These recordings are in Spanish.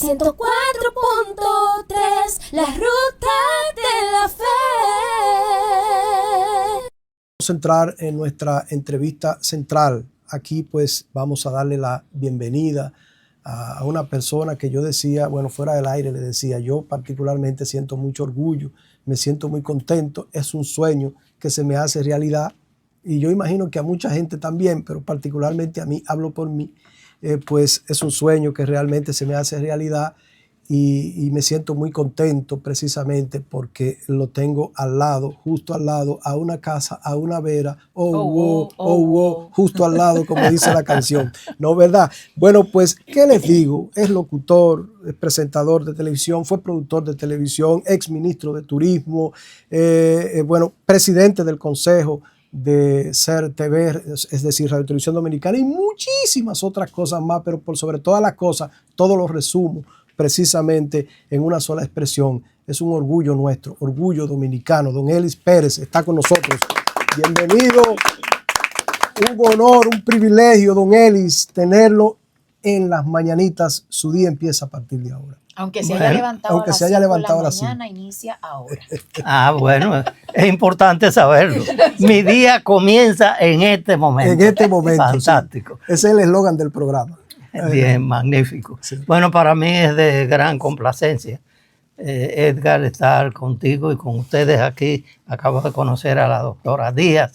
104.3, la ruta de la fe. Vamos a entrar en nuestra entrevista central. Aquí pues vamos a darle la bienvenida a una persona que yo decía, bueno, fuera del aire le decía, yo particularmente siento mucho orgullo, me siento muy contento, es un sueño que se me hace realidad y yo imagino que a mucha gente también, pero particularmente a mí, hablo por mí, pues es un sueño que realmente se me hace realidad y me siento muy contento precisamente porque lo tengo al lado, justo al lado, a una casa, a una vera, justo al lado, como dice la canción, ¿no, verdad? Bueno, pues, ¿qué les digo? Es locutor, es presentador de televisión, fue productor de televisión, ex ministro de Turismo, bueno, presidente del Consejo de SER TV, es decir, Radio Televisión Dominicana, y muchísimas otras cosas más, pero por sobre todas las cosas, todo lo resumo precisamente en una sola expresión. Es un orgullo nuestro, orgullo dominicano. Don Ellis Pérez está con nosotros. Bienvenido. Un honor, un privilegio, don Ellis, tenerlo en las mañanitas. Su día empieza a partir de ahora. Aunque se haya levantado aunque se haya levantado a a las la mañana, inicia ahora. Bueno, es importante saberlo. Mi día comienza en este momento. En este momento. Fantástico. Sí. Ese es el eslogan del programa. Bien, magnífico. Sí. Bueno, para mí es de gran complacencia, Edgar, estar contigo y con ustedes aquí. Acabo de conocer a la doctora Díaz.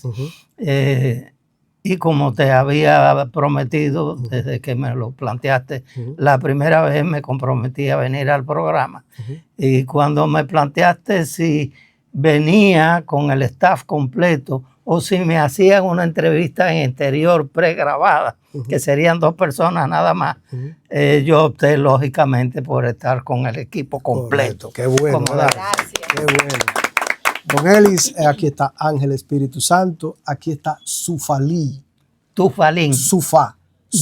Y como te había prometido desde que me lo planteaste, la primera vez me comprometí a venir al programa. Y cuando me planteaste si venía con el staff completo o si me hacían una entrevista en interior pregrabada, que serían 2 personas nada más, yo opté lógicamente por estar con el equipo completo. Qué bueno. Gracias. Qué bueno. Don Ellis, aquí está Ángel Espíritu Santo, aquí está Sufalí. Tufalín. Sufá.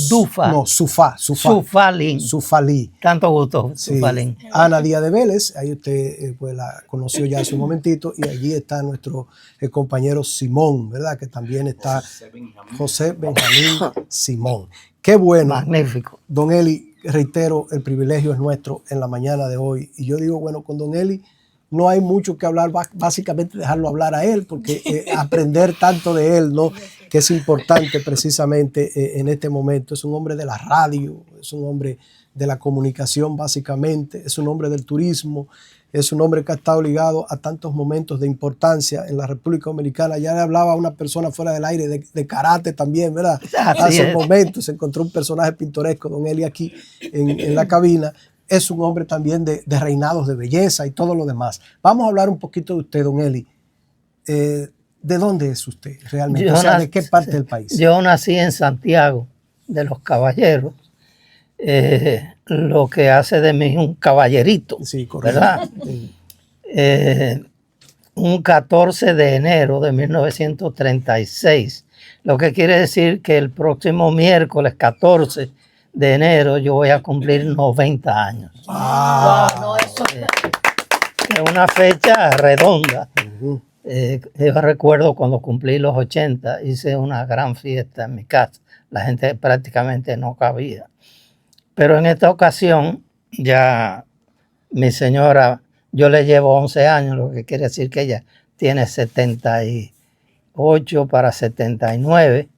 Dufa. No, Sufá. Sufalín. Sufalí. Tanto gusto, Sí. Sufalín. Ana Díaz de Vélez, ahí usted pues la conoció ya hace un momentito, y allí está nuestro compañero Simón, ¿verdad? Que también está José Benjamín Simón. Qué bueno. Magnífico. Don Eli, reitero, el privilegio es nuestro en la mañana de hoy. Y yo digo, bueno, con Don Eli no hay mucho que hablar, básicamente dejarlo hablar a él, porque aprender tanto de él, ¿no? Que es importante precisamente en este momento. Es un hombre de la radio, es un hombre de la comunicación básicamente, es un hombre del turismo, es un hombre que ha estado ligado a tantos momentos de importancia en la República Dominicana. Ya le hablaba a una persona fuera del aire de karate también, ¿verdad? Hace un momento se encontró un personaje pintoresco, don Eli, aquí en la cabina. Es un hombre también de reinados de belleza y todo lo demás. Vamos a hablar un poquito de usted, don Eli. ¿De dónde es usted realmente? O sea, ¿de qué parte del país? Yo nací en Santiago de los Caballeros, lo que hace de mí un caballerito, sí, correcto, ¿verdad? Un 14 de enero de 1936, lo que quiere decir que el próximo miércoles 14 de enero yo voy a cumplir 90 años. Wow, no, eso es una fecha redonda. Yo recuerdo cuando cumplí los 80, hice una gran fiesta en mi casa. La gente prácticamente no cabía. Pero en esta ocasión, ya mi señora, yo le llevo 11 años, lo que quiere decir que ella tiene 78 para 79,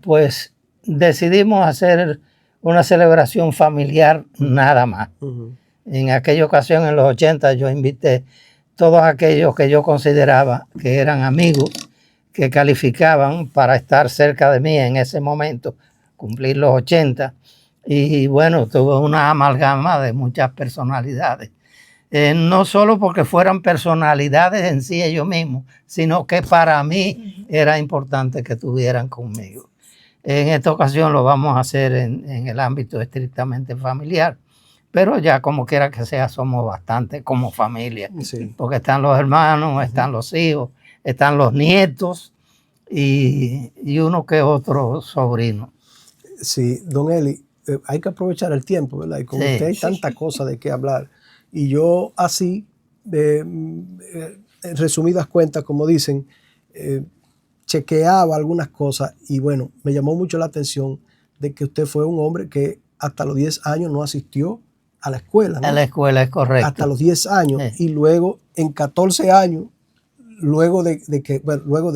pues decidimos hacer una celebración familiar nada más. En aquella ocasión, en los 80, yo invité todos aquellos que yo consideraba que eran amigos, que calificaban para estar cerca de mí en ese momento, cumplir los 80. Y bueno, tuve una amalgama de muchas personalidades. No solo porque fueran personalidades en sí ellos mismos, sino que para mí era importante que estuvieran conmigo. En esta ocasión lo vamos a hacer en el ámbito estrictamente familiar, pero ya como quiera que sea, somos bastante como familia, sí. Porque están los hermanos, están los hijos, están los nietos y uno que otro sobrino. Sí, don Eli, hay que aprovechar el tiempo, ¿verdad? Y con usted hay tanta cosa de qué hablar. Y yo así, en resumidas cuentas, como dicen, chequeaba algunas cosas y bueno, me llamó mucho la atención de que usted fue un hombre que hasta los 10 años no asistió a la escuela, ¿no? A la escuela, es correcto. Hasta los 10 años. Sí. Y luego, en 14 años, luego de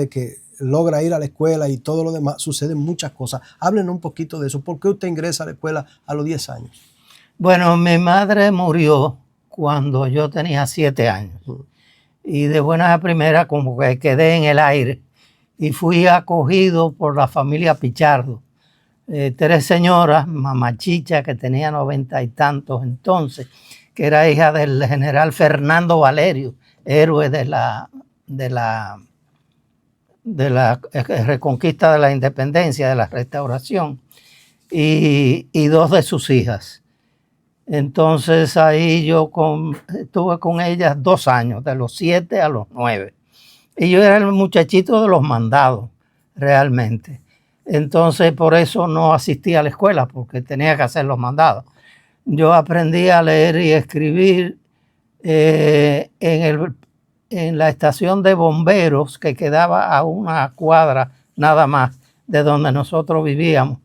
que logra ir a la escuela y todo lo demás, suceden muchas cosas. Háblenos un poquito de eso. ¿Por qué usted ingresa a la escuela a los 10 años? Bueno, mi madre murió cuando yo tenía 7 años. Y de buenas a primeras como que quedé en el aire y fui acogido por la familia Pichardo. 3 señoras, mamá Chicha, que tenía 90 y tantos entonces, que era hija del general Fernando Valerio, héroe de la reconquista de la independencia, de la restauración, y 2 de sus hijas. Entonces ahí yo estuve con ellas 2 años, de los 7 a los 9. Y yo era el muchachito de los mandados, realmente. Entonces por eso no asistí a la escuela, porque tenía que hacer los mandados. Yo aprendí a leer y escribir en la estación de bomberos que quedaba a una cuadra nada más de donde nosotros vivíamos,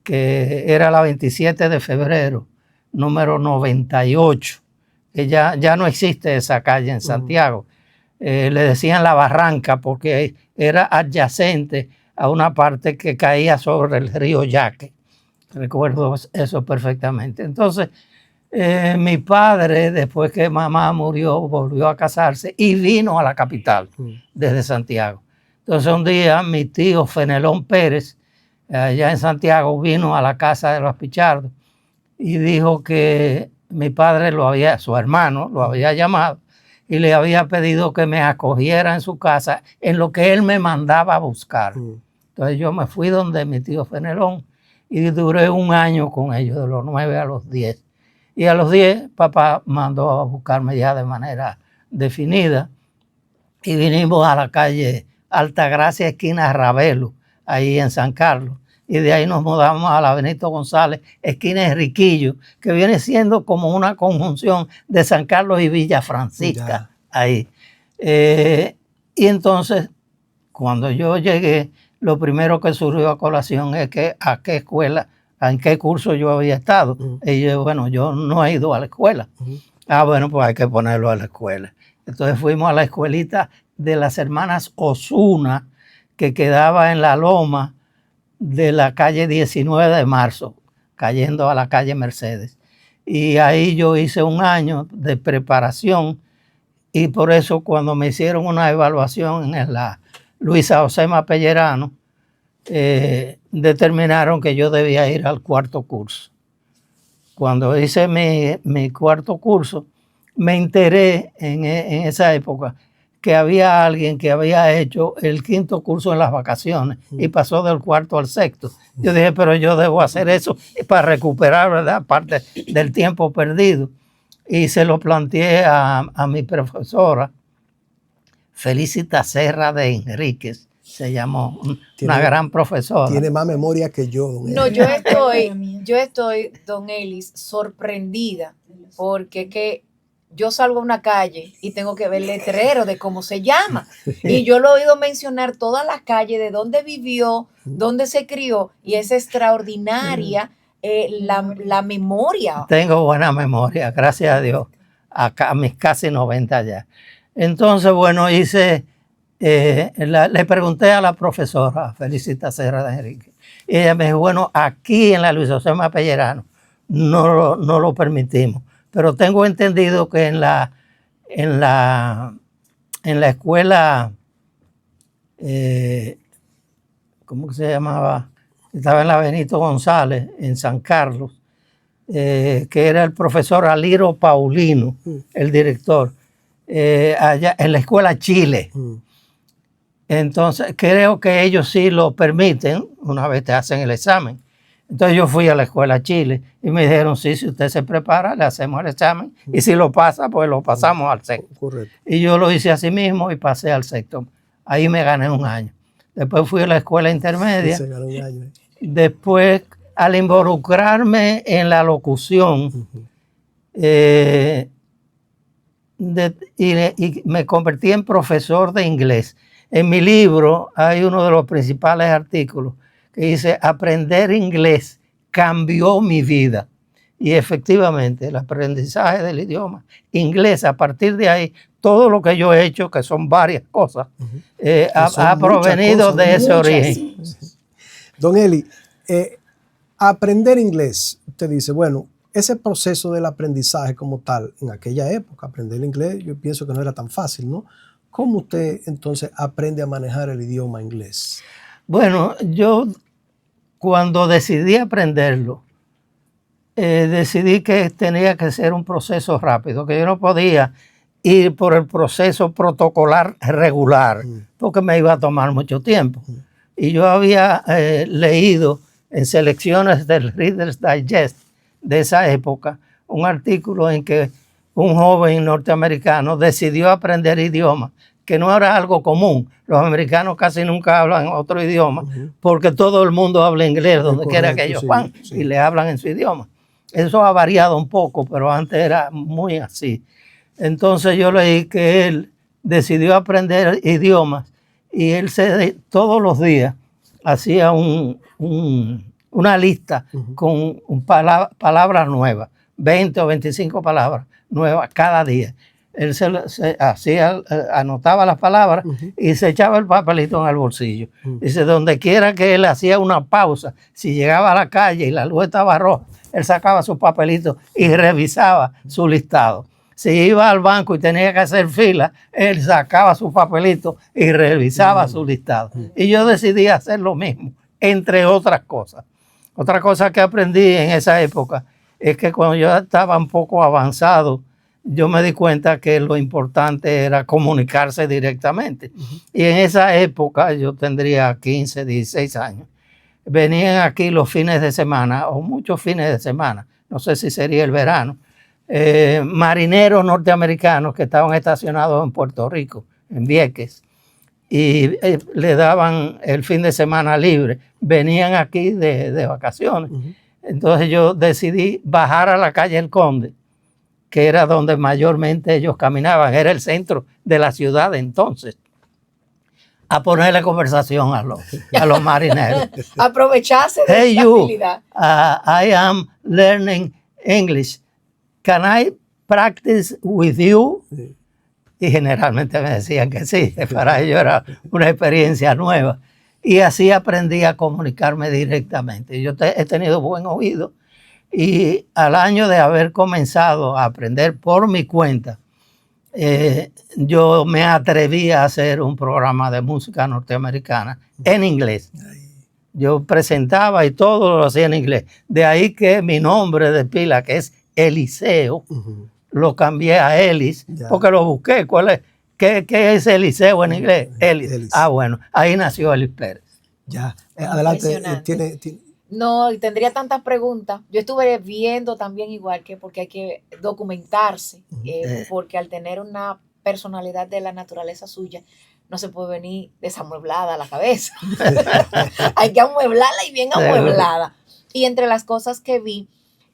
que era la 27 de febrero, número 98, que ya no existe esa calle en Santiago. Le decían La Barranca porque era adyacente a una parte que caía sobre el río Yaque. Recuerdo eso perfectamente. Entonces, mi padre, después que mamá murió, volvió a casarse y vino a la capital desde Santiago. Entonces, un día mi tío Fenelón Pérez, allá en Santiago, vino a la casa de los Pichardo y dijo que mi padre su hermano lo había llamado y le había pedido que me acogiera en su casa en lo que él me mandaba a buscar. Entonces yo me fui donde mi tío Fenelón y duré 1 año con ellos, de los 9 a los 10. Y a los 10 papá mandó a buscarme ya de manera definida y vinimos a la calle Altagracia, esquina Ravelo, ahí en San Carlos. Y de ahí nos mudamos a la Benito González, esquina Enriquillo, que viene siendo como una conjunción de San Carlos y Villa Francisca, ahí. Y entonces, cuando yo llegué, lo primero que surgió a colación es que a qué escuela, en qué curso yo había estado. Y yo, bueno, yo no he ido a la escuela. Bueno, pues hay que ponerlo a la escuela. Entonces fuimos a la escuelita de las hermanas Osuna, que quedaba en la loma de la calle 19 de marzo, cayendo a la calle Mercedes. Y ahí yo hice 1 año de preparación y por eso cuando me hicieron una evaluación en la Luisa Osema Pellerano, determinaron que yo debía ir al 4º curso. Cuando hice mi 4º curso, me enteré en esa época que había alguien que había hecho el 5º curso en las vacaciones y pasó del 4º al 6º. Yo dije, pero yo debo hacer eso para recuperar, ¿verdad?, parte del tiempo perdido. Y se lo planteé a mi profesora, Felicita Serra de Enríquez, se llamó, una gran profesora. Tiene más memoria que yo, don Elis. No, yo estoy, don Elis, sorprendida porque que yo salgo a una calle y tengo que ver el letrero de cómo se llama. Y yo lo he oído mencionar todas las calles, de dónde vivió, dónde se crió, y es extraordinaria la memoria. Tengo buena memoria, gracias a Dios, a mis casi 90 ya. Entonces, bueno, le pregunté a la profesora, Felicita Serra de Enrique, y ella me dijo, bueno, aquí en la Luisa Osema Pellerano no lo permitimos. Pero tengo entendido que en la escuela, ¿cómo se llamaba? Estaba en la Benito González, en San Carlos, que era el profesor Aliro Paulino, el director, allá en la escuela Chile. Entonces, creo que ellos sí lo permiten una vez te hacen el examen. Entonces yo fui a la escuela Chile y me dijeron, sí, si usted se prepara, le hacemos el examen y si lo pasa, pues lo pasamos al 6º. Correcto. Y yo lo hice así mismo y pasé al 6º. Ahí me gané 1 año. Después fui a la escuela intermedia. Se ganó 1 año. Después, al involucrarme en la locución, y me convertí en profesor de inglés. En mi libro hay uno de los principales artículos que dice aprender inglés cambió mi vida. Y efectivamente, el aprendizaje del idioma inglés, a partir de ahí, todo lo que yo he hecho, que son varias cosas, ha provenido de ese origen. Don Eli, aprender inglés, usted dice, bueno, ese proceso del aprendizaje como tal, en aquella época, aprender inglés, yo pienso que no era tan fácil, ¿no? ¿Cómo usted entonces aprende a manejar el idioma inglés? Bueno, yo cuando decidí aprenderlo, decidí que tenía que ser un proceso rápido, que yo no podía ir por el proceso protocolar regular, porque me iba a tomar mucho tiempo. Y yo había leído en selecciones del Reader's Digest de esa época un artículo en que un joven norteamericano decidió aprender idiomas, que no era algo común. Los americanos casi nunca hablan otro idioma, porque todo el mundo habla inglés donde quiera que ellos van, y le hablan en su idioma. Eso ha variado un poco, pero antes era muy así. Entonces yo leí que él decidió aprender idiomas y él todos los días hacía una lista con palabras nuevas, 20 o 25 palabras nuevas cada día. Él anotaba las palabras y se echaba el papelito en el bolsillo. Dice, donde quiera que él hacía una pausa, si llegaba a la calle y la luz estaba roja, él sacaba su papelito y revisaba su listado. Si iba al banco y tenía que hacer fila, él sacaba su papelito y revisaba su listado. Y yo decidí hacer lo mismo, entre otras cosas. Otra cosa que aprendí en esa época es que cuando yo estaba un poco avanzado, yo me di cuenta que lo importante era comunicarse directamente. Y en esa época, yo tendría 15, 16 años, venían aquí los fines de semana, o muchos fines de semana, no sé si sería el verano, marineros norteamericanos que estaban estacionados en Puerto Rico, en Vieques, y le daban el fin de semana libre, venían aquí de vacaciones. Entonces yo decidí bajar a la calle El Conde, que era donde mayormente ellos caminaban, era el centro de la ciudad entonces, a ponerle conversación a los marineros. Aprovecharse de Hey esa you, habilidad. I am learning English. Can I practice with you? Sí. Y generalmente me decían que sí, para ellos era una experiencia nueva. Y así aprendí a comunicarme directamente. Yo he tenido buen oído y al año de haber comenzado a aprender por mi cuenta, yo me atreví a hacer un programa de música norteamericana en inglés. Yo presentaba y todo lo hacía en inglés. De ahí que mi nombre de pila, que es Eliseo, lo cambié a Elis, porque lo busqué. ¿Qué es Eliseo en inglés? Elis. Ah, bueno, ahí nació Elis Pérez. Ya, adelante. No, y tendría tantas preguntas. Yo estuve viendo también igual que porque hay que documentarse, porque al tener una personalidad de la naturaleza suya, no se puede venir desamueblada a la cabeza. Hay que amueblarla y bien amueblada. Y entre las cosas que vi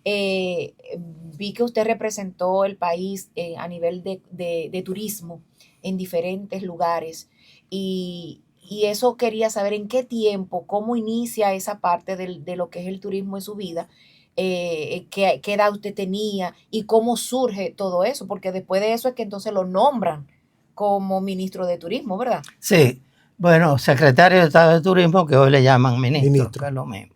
que usted representó el país a nivel de turismo en diferentes lugares y eso quería saber en qué tiempo, cómo inicia esa parte de lo que es el turismo en su vida, qué edad usted tenía y cómo surge todo eso, porque después de eso es que entonces lo nombran como ministro de turismo, ¿verdad? Sí, bueno, secretario de Estado de Turismo, que hoy le llaman ministro. Que es lo mismo.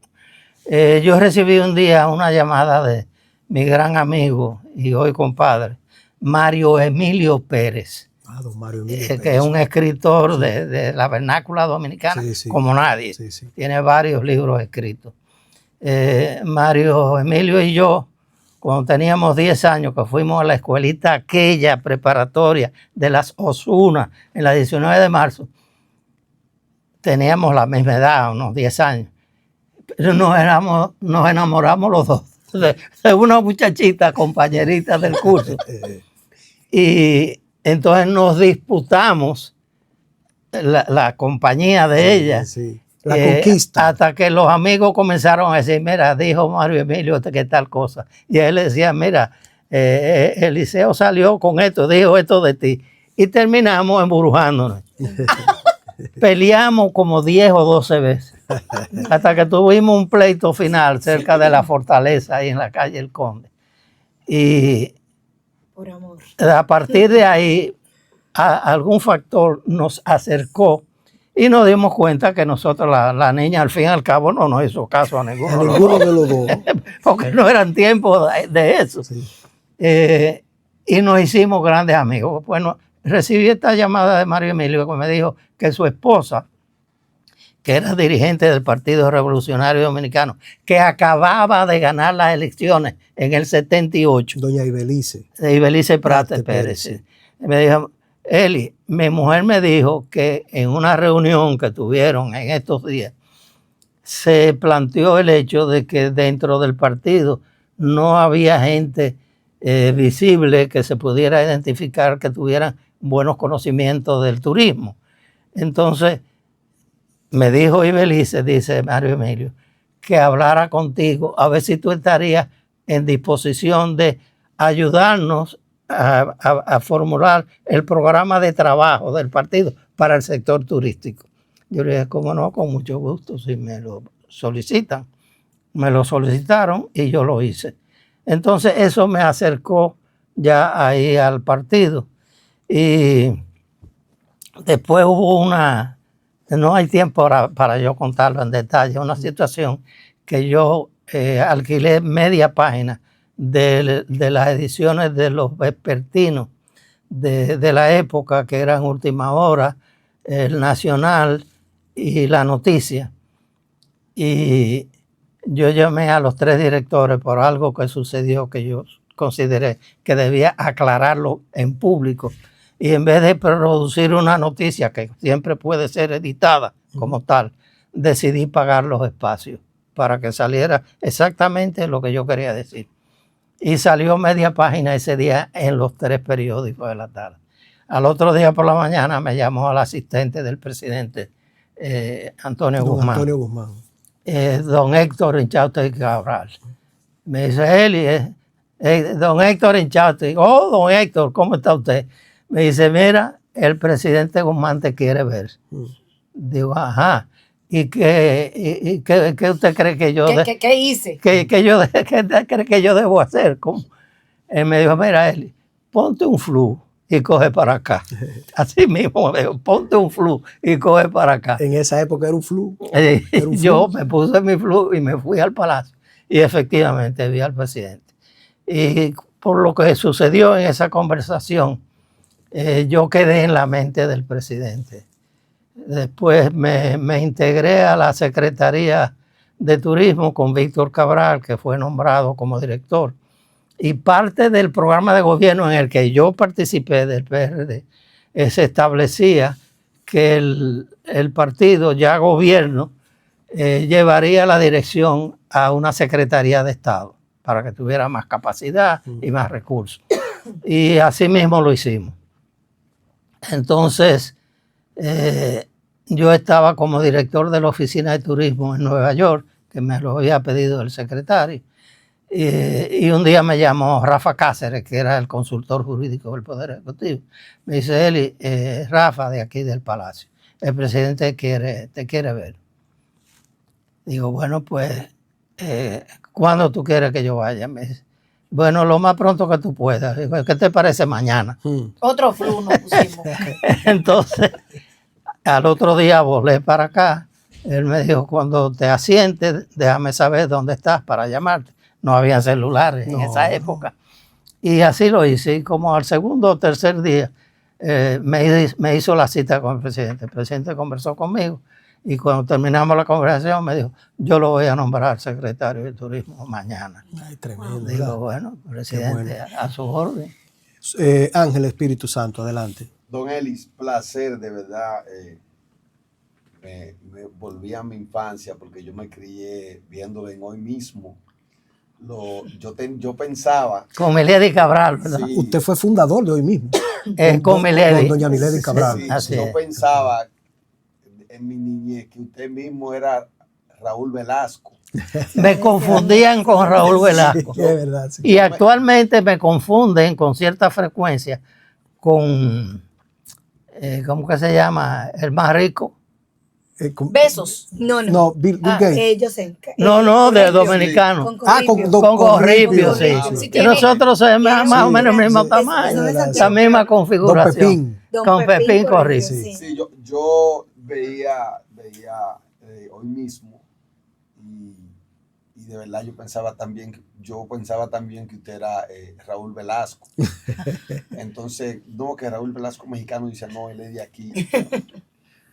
Yo recibí un día una llamada de mi gran amigo y hoy compadre, Mario Emilio Pérez. Don Mario Emilio Pérez. Que es un escritor de la vernácula dominicana, como nadie. Tiene varios libros escritos. Mario Emilio y yo, cuando teníamos 10 años, que fuimos a la escuelita aquella preparatoria de las Osuna, en la 19 de marzo, teníamos la misma edad, unos 10 años. Pero nos enamoramos los dos de una muchachita, compañerita del curso. Y entonces nos disputamos la compañía de ella. La conquista. Hasta que los amigos comenzaron a decir, mira, dijo Mario Emilio que tal cosa. Y él decía, mira, Eliseo salió con esto, dijo esto de ti. Y terminamos embrujándonos. Peleamos como 10 o 12 veces. hasta que tuvimos un pleito final cerca de la fortaleza, ahí en la calle El Conde. Y Por amor. a partir de ahí, algún factor nos acercó y nos dimos cuenta que nosotros, la niña, al fin y al cabo, no nos hizo caso a A ninguno, ninguno de los dos. porque no eran tiempos de eso. Sí. Y nos hicimos grandes amigos. Bueno, recibí esta llamada de Mario Emilio que me dijo que su esposa, que era dirigente del Partido Revolucionario Dominicano, que acababa de ganar las elecciones en el 78, Doña Ibelice. de Ibelice Prate Prate Pérez. Pérez, Y me dijo, Eli, mi mujer me dijo que en una reunión que tuvieron en estos días, se planteó el hecho de que dentro del partido no había gente visible que se pudiera identificar que tuvieran buenos conocimientos del turismo. Entonces, me dijo Ibelice, dice Mario Emilio, que hablara contigo a ver si tú estarías en disposición de ayudarnos a formular el programa de trabajo del partido para el sector turístico. Yo le dije, cómo no, con mucho gusto, si me lo solicitan. Me lo solicitaron y yo lo hice. Entonces eso me acercó ya ahí al partido. Y después hubo no hay tiempo para yo contarlo en detalle, una situación que yo alquilé media página de las ediciones de los vespertinos de la época, que eran Última Hora, El Nacional y La Noticia. Y yo llamé a los 3 directores por algo que sucedió que yo consideré que debía aclararlo en público. Y en vez de producir una noticia que siempre puede ser editada como tal, decidí pagar los espacios para que saliera exactamente lo que yo quería decir. Y salió media página ese día en los 3 periódicos de la tarde. Al otro día por la mañana me llamó el asistente del presidente, Antonio Guzmán. Antonio Guzmán. Don Héctor Inchaute Cabral. Me dice, Eli, don Héctor Inchaute. Oh, don Héctor, ¿cómo está usted? Me dice, mira, el presidente Guzmán te quiere ver. Digo, ajá. ¿Y qué usted cree que yo... ¿Qué hice? ¿Qué cree que yo debo hacer? ¿Cómo? Él me dijo, mira, Eli, ponte un flu y coge para acá. Así mismo, me dijo, ponte un flu y coge para acá. En esa época era un flu. Yo me puse mi flu y me fui al palacio. Y efectivamente vi al presidente. Y por lo que sucedió en esa conversación, yo quedé en la mente del presidente. Después me integré a la Secretaría de Turismo con Víctor Cabral, que fue nombrado como director. Y parte del programa de gobierno en el que yo participé del PRD, se establecía que el partido, ya gobierno, llevaría la dirección a una Secretaría de Estado para que tuviera más capacidad y más recursos. Y así mismo lo hicimos. Entonces, yo estaba como director de la Oficina de Turismo en Nueva York, que me lo había pedido el secretario. Y un día me llamó Rafa Cáceres, que era el consultor jurídico del Poder Ejecutivo. Me dice, Eli, Rafa, de aquí del Palacio, el presidente te quiere ver. Digo, bueno, pues, ¿cuándo tú quieres que yo vaya? Me dice, bueno, lo más pronto que tú puedas. Digo, ¿qué te parece mañana? Otro flu nos pusimos. Entonces, al otro día volé para acá. Él me dijo, cuando te asientes, déjame saber dónde estás para llamarte. No había celulares en esa época. Y así lo hice. Y como al segundo o tercer día me hizo la cita con el presidente. El presidente conversó conmigo y cuando terminamos la conversación me dijo, yo lo voy a nombrar secretario de Turismo mañana. Ay, tremendo. Digo, bueno, presidente, a su orden. Ángel Espíritu Santo, adelante. Don Elis, placer, de verdad. Me volví a mi infancia porque yo me crié viéndolo en Hoy Mismo. Yo pensaba... Con Milady Cabral, ¿verdad? Sí, Usted fue fundador de Hoy Mismo. Con Milady. Con doña Milady Cabral. sí, Así yo es. pensaba en mi niñez que usted mismo era Raúl Velasco. Me confundían con Raúl Velasco. Sí, es verdad. Sí. Y actualmente me confunden con cierta frecuencia con, ¿cómo que se llama? El más rico. Besos. No, Bill Gates. Yo sé. No, de dominicano. Con Corripio, sí. Sí, Que nosotros somos más o menos el mismo Sí, tamaño, sí. la misma configuración. Don Pepín. Con Pepín Corripio. Sí, yo veía hoy mismo y de verdad yo pensaba también que usted era Raúl Velasco. Entonces, no, que Raúl Velasco mexicano, dice, no, él es de aquí.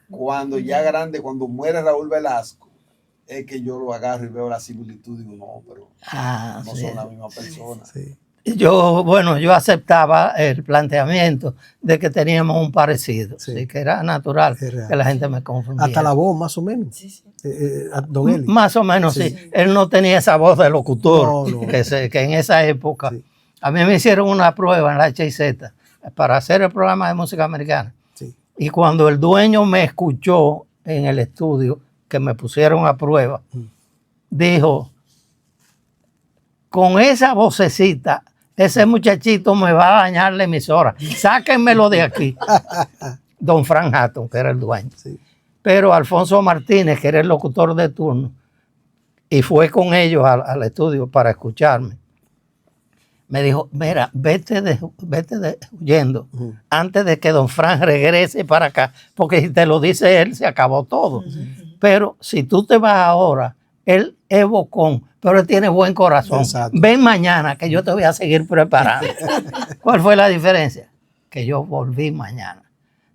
Cuando ya grande, cuando muere Raúl Velasco, es que yo lo agarro y veo la similitud y digo, no, pero no Sí. son la misma persona. Sí. Yo aceptaba el planteamiento de que teníamos un parecido, Sí. sí, que era natural Es real. que la gente me confundiera. Hasta la voz, más o menos. Don Eli. Más o menos, sí. Él no tenía esa voz de locutor, No. que en esa época. Sí. A mí me hicieron una prueba en la HIZ para hacer el programa de música americana. Sí. Y cuando el dueño me escuchó en el estudio, que me pusieron a prueba, dijo, con esa vocecita, ese muchachito me va a dañar la emisora. Sáquenmelo de aquí. Don Frank Hatton, que era el dueño. Sí. Pero Alfonso Martínez, que era el locutor de turno, y fue con ellos al estudio para escucharme, me dijo, mira, vete huyendo antes de que don Frank regrese para acá, porque si te lo dice él, se acabó todo. Pero si tú te vas ahora, él es bocón, pero él tiene buen corazón. Exacto. Ven mañana que yo te voy a seguir preparando. ¿Cuál fue la diferencia? Que yo volví mañana.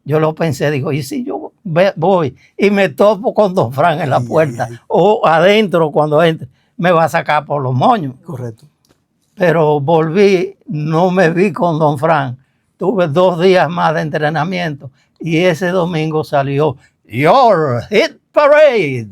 Yo lo pensé, digo, ¿y si yo voy y me topo con don Frank en la puerta o adentro cuando entre? Me va a sacar por los moños. Correcto. Pero volví, no me vi con don Frank. Tuve 2 días más de entrenamiento y ese domingo salió Your Hit Parade.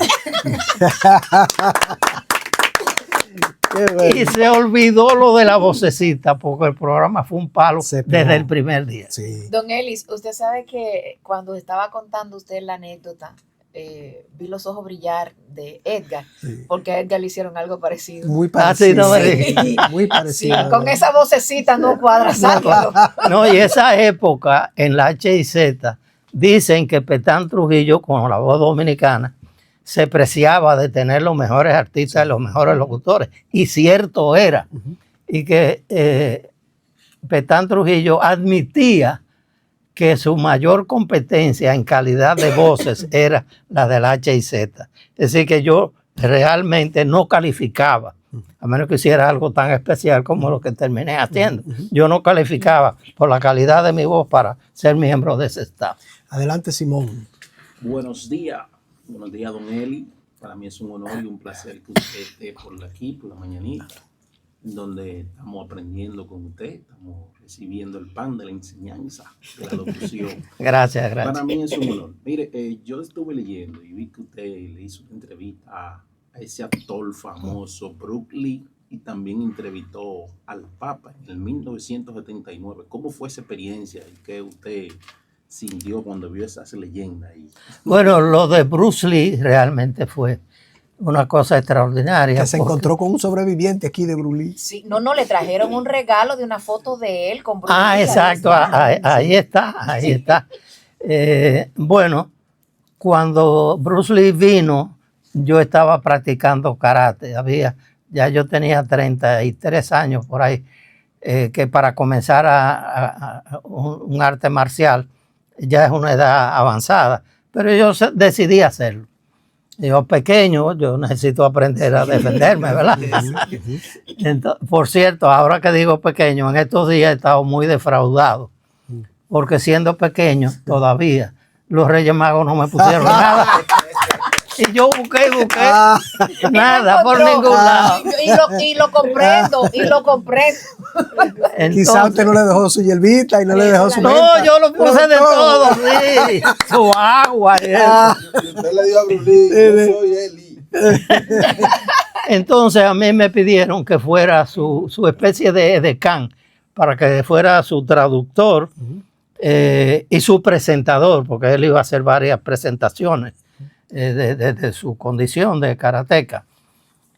Qué bueno. Y se olvidó lo de la vocecita porque el programa fue un palo Se pegó. desde el primer día. Sí. Don Ellis, usted sabe que cuando estaba contando usted la anécdota, vi los ojos brillar de Edgar, Sí. porque a Edgar le hicieron algo parecido. Muy sí, parecido. no me Sí. Muy Sí, parecido. con esa vocecita no cuadra, sáquelo. No, y esa época en la HIZ dicen que Petán Trujillo, con la voz dominicana, se preciaba de tener los mejores artistas y los mejores locutores. Y cierto era. Y que Petán Trujillo admitía que su mayor competencia en calidad de voces era la de la HIZ. Es decir, que yo realmente no calificaba, a menos que hiciera algo tan especial como lo que terminé haciendo. Yo no calificaba por la calidad de mi voz para ser miembro de ese staff. Adelante, Simón. Buenos días, don Eli. Para mí es un honor y un placer que usted esté por aquí, por la mañanita, donde estamos aprendiendo con usted, estamos recibiendo el pan de la enseñanza, de la locución. Gracias. Para mí es un honor. Mire, yo estuve leyendo y vi que usted le hizo una entrevista a ese actor famoso, Bruce Lee, y también entrevistó al Papa en el 1979. ¿Cómo fue esa experiencia y qué usted sintió cuando vio esas leyendas ahí? Bueno, lo de Bruce Lee realmente fue una cosa extraordinaria. Que se encontró con un sobreviviente aquí de Brulí. Sí, no, le trajeron un regalo de una foto de él con Bruce Ah, Lee. exacto, ahí está. Bueno, cuando Bruce Lee vino, yo estaba practicando karate. Ya yo tenía 33 años por ahí, que para comenzar a un arte marcial ya es una edad avanzada, pero yo decidí hacerlo. Yo pequeño, yo necesito aprender a defenderme, ¿verdad? Entonces, por cierto, ahora que digo pequeño, en estos días he estado muy defraudado, porque siendo pequeño todavía los Reyes Magos no me pusieron nada. Y yo busqué, nada por ningún lado. Y lo comprendo. Entonces, Quizá usted no le dejó su hierbita y no le dejó su no, menta. yo lo puse de todo, sí, su agua. y eso. Y usted le dio a Bruce Lee, yo soy Eli. Entonces a mí me pidieron que fuera su especie de edecán, para que fuera su traductor y su presentador, porque él iba a hacer varias presentaciones de su condición de karateca.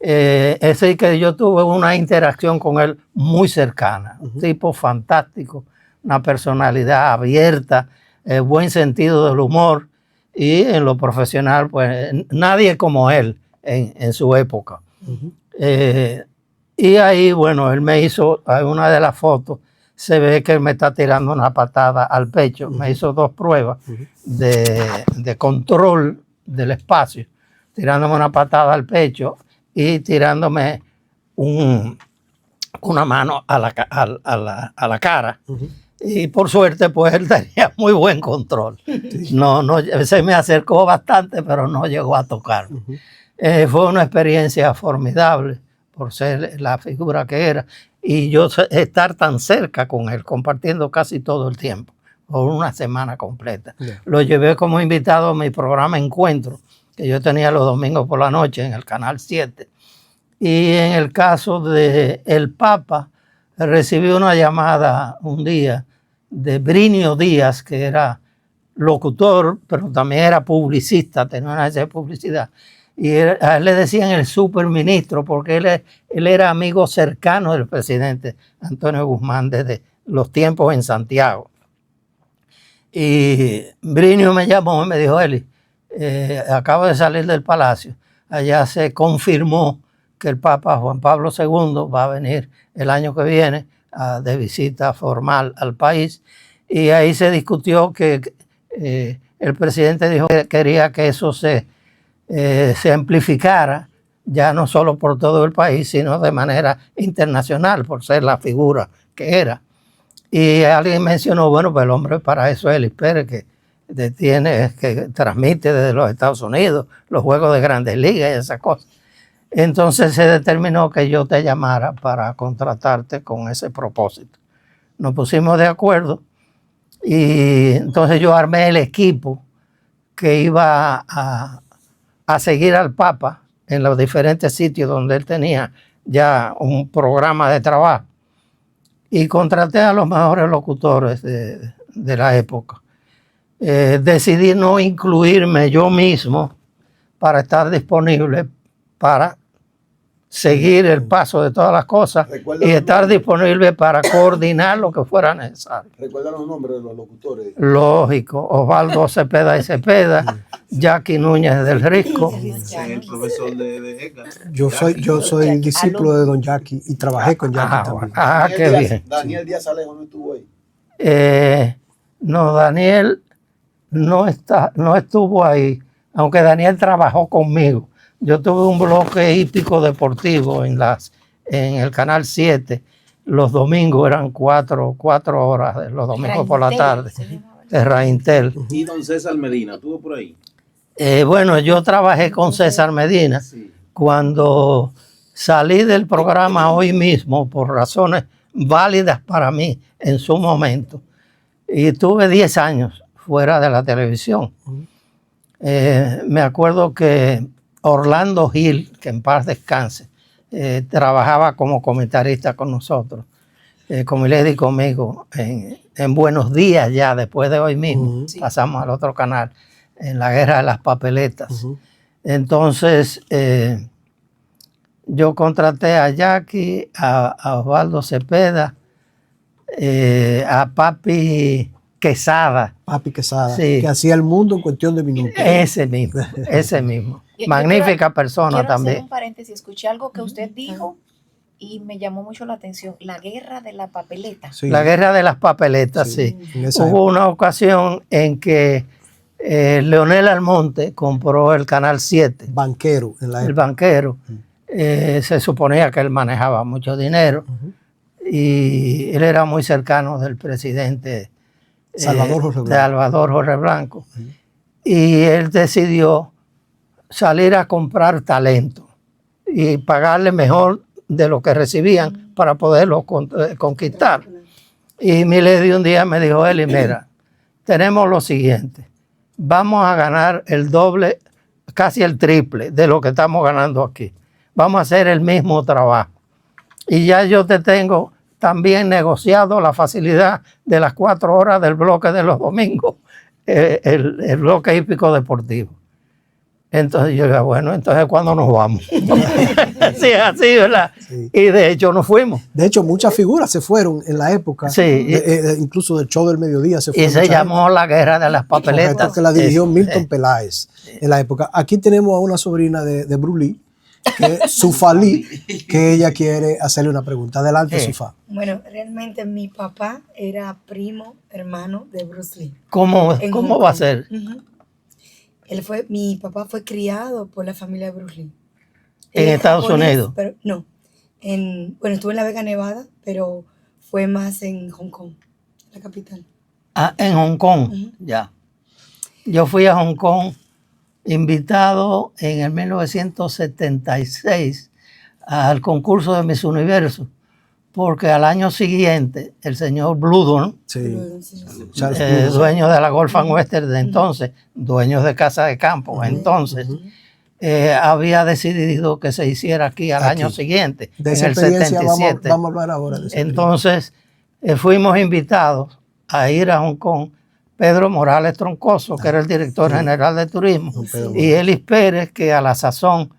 Es decir, que yo tuve una interacción con él muy cercana, un tipo fantástico, una personalidad abierta, buen sentido del humor y en lo profesional, pues nadie como él en su época. Y ahí, bueno, él me hizo, en una de las fotos, se ve que él me está tirando una patada al pecho. Me hizo 2 pruebas de control del espacio, tirándome una patada al pecho y tirándome una mano a la cara. Y por suerte, pues él tenía muy buen control. No, se me acercó bastante, pero no llegó a tocar. Fue una experiencia formidable por ser la figura que era. Y yo estar tan cerca con él, compartiendo casi todo el tiempo, por una semana completa. Lo llevé como invitado a mi programa Encuentro, que yo tenía los domingos por la noche en el Canal 7. Y en el caso del Papa, recibí una llamada un día de Brinio Díaz, que era locutor, pero también era publicista, tenía una agencia de publicidad. Y a él le decían el superministro, porque él era amigo cercano del presidente Antonio Guzmán desde los tiempos en Santiago. Y Brinio me llamó y me dijo: Eli, acabo de salir del palacio. Allá se confirmó que el Papa Juan Pablo II va a venir el año que viene de visita formal al país. Y ahí se discutió que el presidente dijo que quería que eso se amplificara, ya no solo por todo el país, sino de manera internacional, por ser la figura que era. Y alguien mencionó, bueno, pues el hombre para eso es Eli Pérez, que transmite desde los Estados Unidos los juegos de Grandes Ligas y esas cosas. Entonces se determinó que yo te llamara para contratarte con ese propósito. Nos pusimos de acuerdo y entonces yo armé el equipo que iba a seguir al Papa en los diferentes sitios donde él tenía ya un programa de trabajo, y contraté a los mejores locutores de la época. Decidí no incluirme yo mismo para estar disponible para seguir el paso de todas las cosas y estar disponible para coordinar lo que fuera necesario. ¿Recuerda los nombres de los locutores? Lógico: Osvaldo Cepeda y Cepeda, Jackie Núñez del Risco. El profesor de Edgar. Yo soy discípulo de don Jackie y trabajé con Jackie también. Qué bien. Daniel Díaz Alejo no estuvo ahí. No, Daniel no estuvo ahí, aunque Daniel trabajó conmigo. Yo tuve un bloque hípico deportivo en el Canal 7. Los domingos eran 4 horas, los domingos por la tarde, de Raintel. ¿Y don César Medina estuvo por ahí? Bueno, yo trabajé con César Medina. Sí. Cuando salí del programa Hoy Mismo, por razones válidas para mí en su momento, y tuve 10 años fuera de la televisión. Me acuerdo que Orlando Gil, que en paz descanse, trabajaba como comentarista con nosotros, con Milady y conmigo, en Buenos Días ya, después de Hoy Mismo. Sí. Pasamos al otro canal, en la Guerra de las Papeletas. Entonces, yo contraté a Jackie, a Osvaldo Cepeda, a Papi Quesada. Papi Quesada, sí, que hacía El Mundo en cuestión de minutos. Ese mismo. Magnífica persona quiero también. Hacer un paréntesis, escuché algo que usted dijo y me llamó mucho la atención: la guerra de la papeleta. Sí. La guerra de las papeletas, sí. Hubo una ocasión en que Leonel Almonte compró el Canal 7. Banquero. El banquero. Se suponía que él manejaba mucho dinero y él era muy cercano del presidente Salvador Jorge Blanco. Y él decidió salir a comprar talento y pagarle mejor de lo que recibían para poderlo conquistar. Y Milady un día me dijo: Eli, mira, tenemos lo siguiente, vamos a ganar el doble, casi el triple de lo que estamos ganando aquí. Vamos a hacer el mismo trabajo. Y ya yo te tengo también negociado la facilidad de las 4 horas del bloque de los domingos, el bloque hípico deportivo. Entonces yo digo, bueno, entonces ¿cuándo nos vamos? Sí, así, ¿verdad? Sí. Y de hecho nos fuimos. De hecho, muchas figuras se fueron en la época, Sí. Incluso del show del mediodía se fue. Y se llamó La Guerra de las Papeletas. Que la dirigió Milton Peláez en la época. Aquí tenemos a una sobrina de Bruce Lee, que es Sufa Lee, que ella quiere hacerle una pregunta. Adelante, Sí. Sufa. Bueno, realmente mi papá era primo hermano de Bruce Lee. ¿Cómo en va Hong a Kong. ser? Ujú. Mi papá fue criado por la familia de Bruce Lee. ¿En Él es Estados japonés, Unidos? Pero no. Bueno, estuve en La Vega, Nevada, pero fue más en Hong Kong, la capital. Ah, en Hong Kong, Ujú. ya. Yo fui a Hong Kong invitado en el 1976 al concurso de Miss Universo, porque al año siguiente el señor Bludon, Sí. Sí. Charles Blues. dueño de la Golf and Western de entonces, dueño de Casa de Campo entonces, había decidido que se hiciera aquí al Aquí. año siguiente, De en esa el experiencia 77. vamos a hablar ahora. De esa Entonces fuimos invitados a ir a Hong Kong Pedro Morales Troncoso, que era el director general de turismo, Don Pedro y Elis Pérez, que a la sazón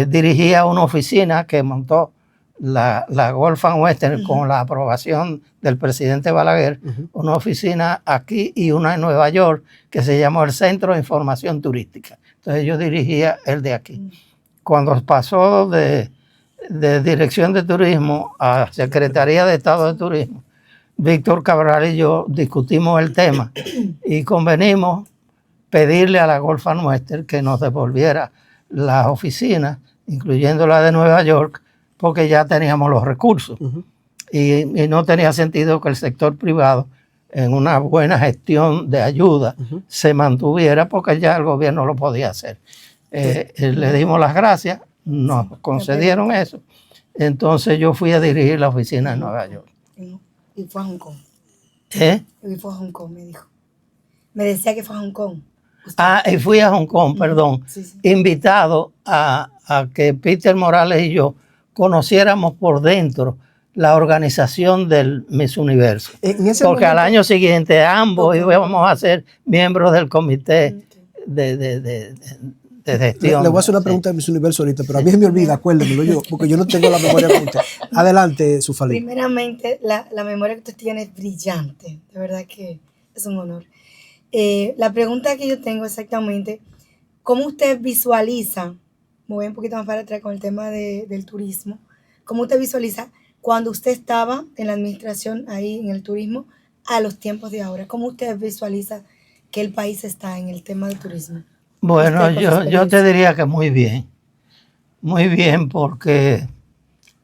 dirigía una oficina que montó la Golf and Western con la aprobación del presidente Balaguer, una oficina aquí y una en Nueva York que se llamó el Centro de Información Turística. Entonces yo dirigía el de aquí. Cuando pasó de Dirección de Turismo a Secretaría de Estado de Turismo, Víctor Cabral y yo discutimos el tema y convenimos pedirle a la Golf and Western que nos devolviera las oficinas, incluyendo la de Nueva York, porque ya teníamos los recursos. Y no tenía sentido que el sector privado, en una buena gestión de ayuda, se mantuviera, porque ya el gobierno lo podía hacer. Le dimos las gracias, nos concedieron eso. Entonces yo fui a dirigir la oficina en Nueva York. Y fue a Hong Kong. ¿Eh? Y fue a Hong Kong, me dijo. Me decía que fue a Hong Kong. Ah, y fui a Hong Kong, perdón, Sí, sí. invitado a que Peter Morales y yo conociéramos por dentro la organización del Miss Universo. En ese Porque al momento- año siguiente ambos íbamos a ser miembros del comité de gestión. Le voy a hacer una pregunta de Miss Universo ahorita, pero a mí se me olvida, acuérdemelo yo, porque yo no tengo la memoria como usted. Adelante, Sufalí. Primeramente, la memoria que usted tiene es brillante. De verdad que es un honor. La pregunta que yo tengo exactamente, ¿cómo usted visualiza, me voy un poquito más para atrás con el tema del turismo, cómo usted visualiza cuando usted estaba en la administración ahí en el turismo a los tiempos de ahora? ¿Cómo usted visualiza que el país está en el tema del turismo? Bueno, Usted con su yo te experiencia. diría que muy bien, porque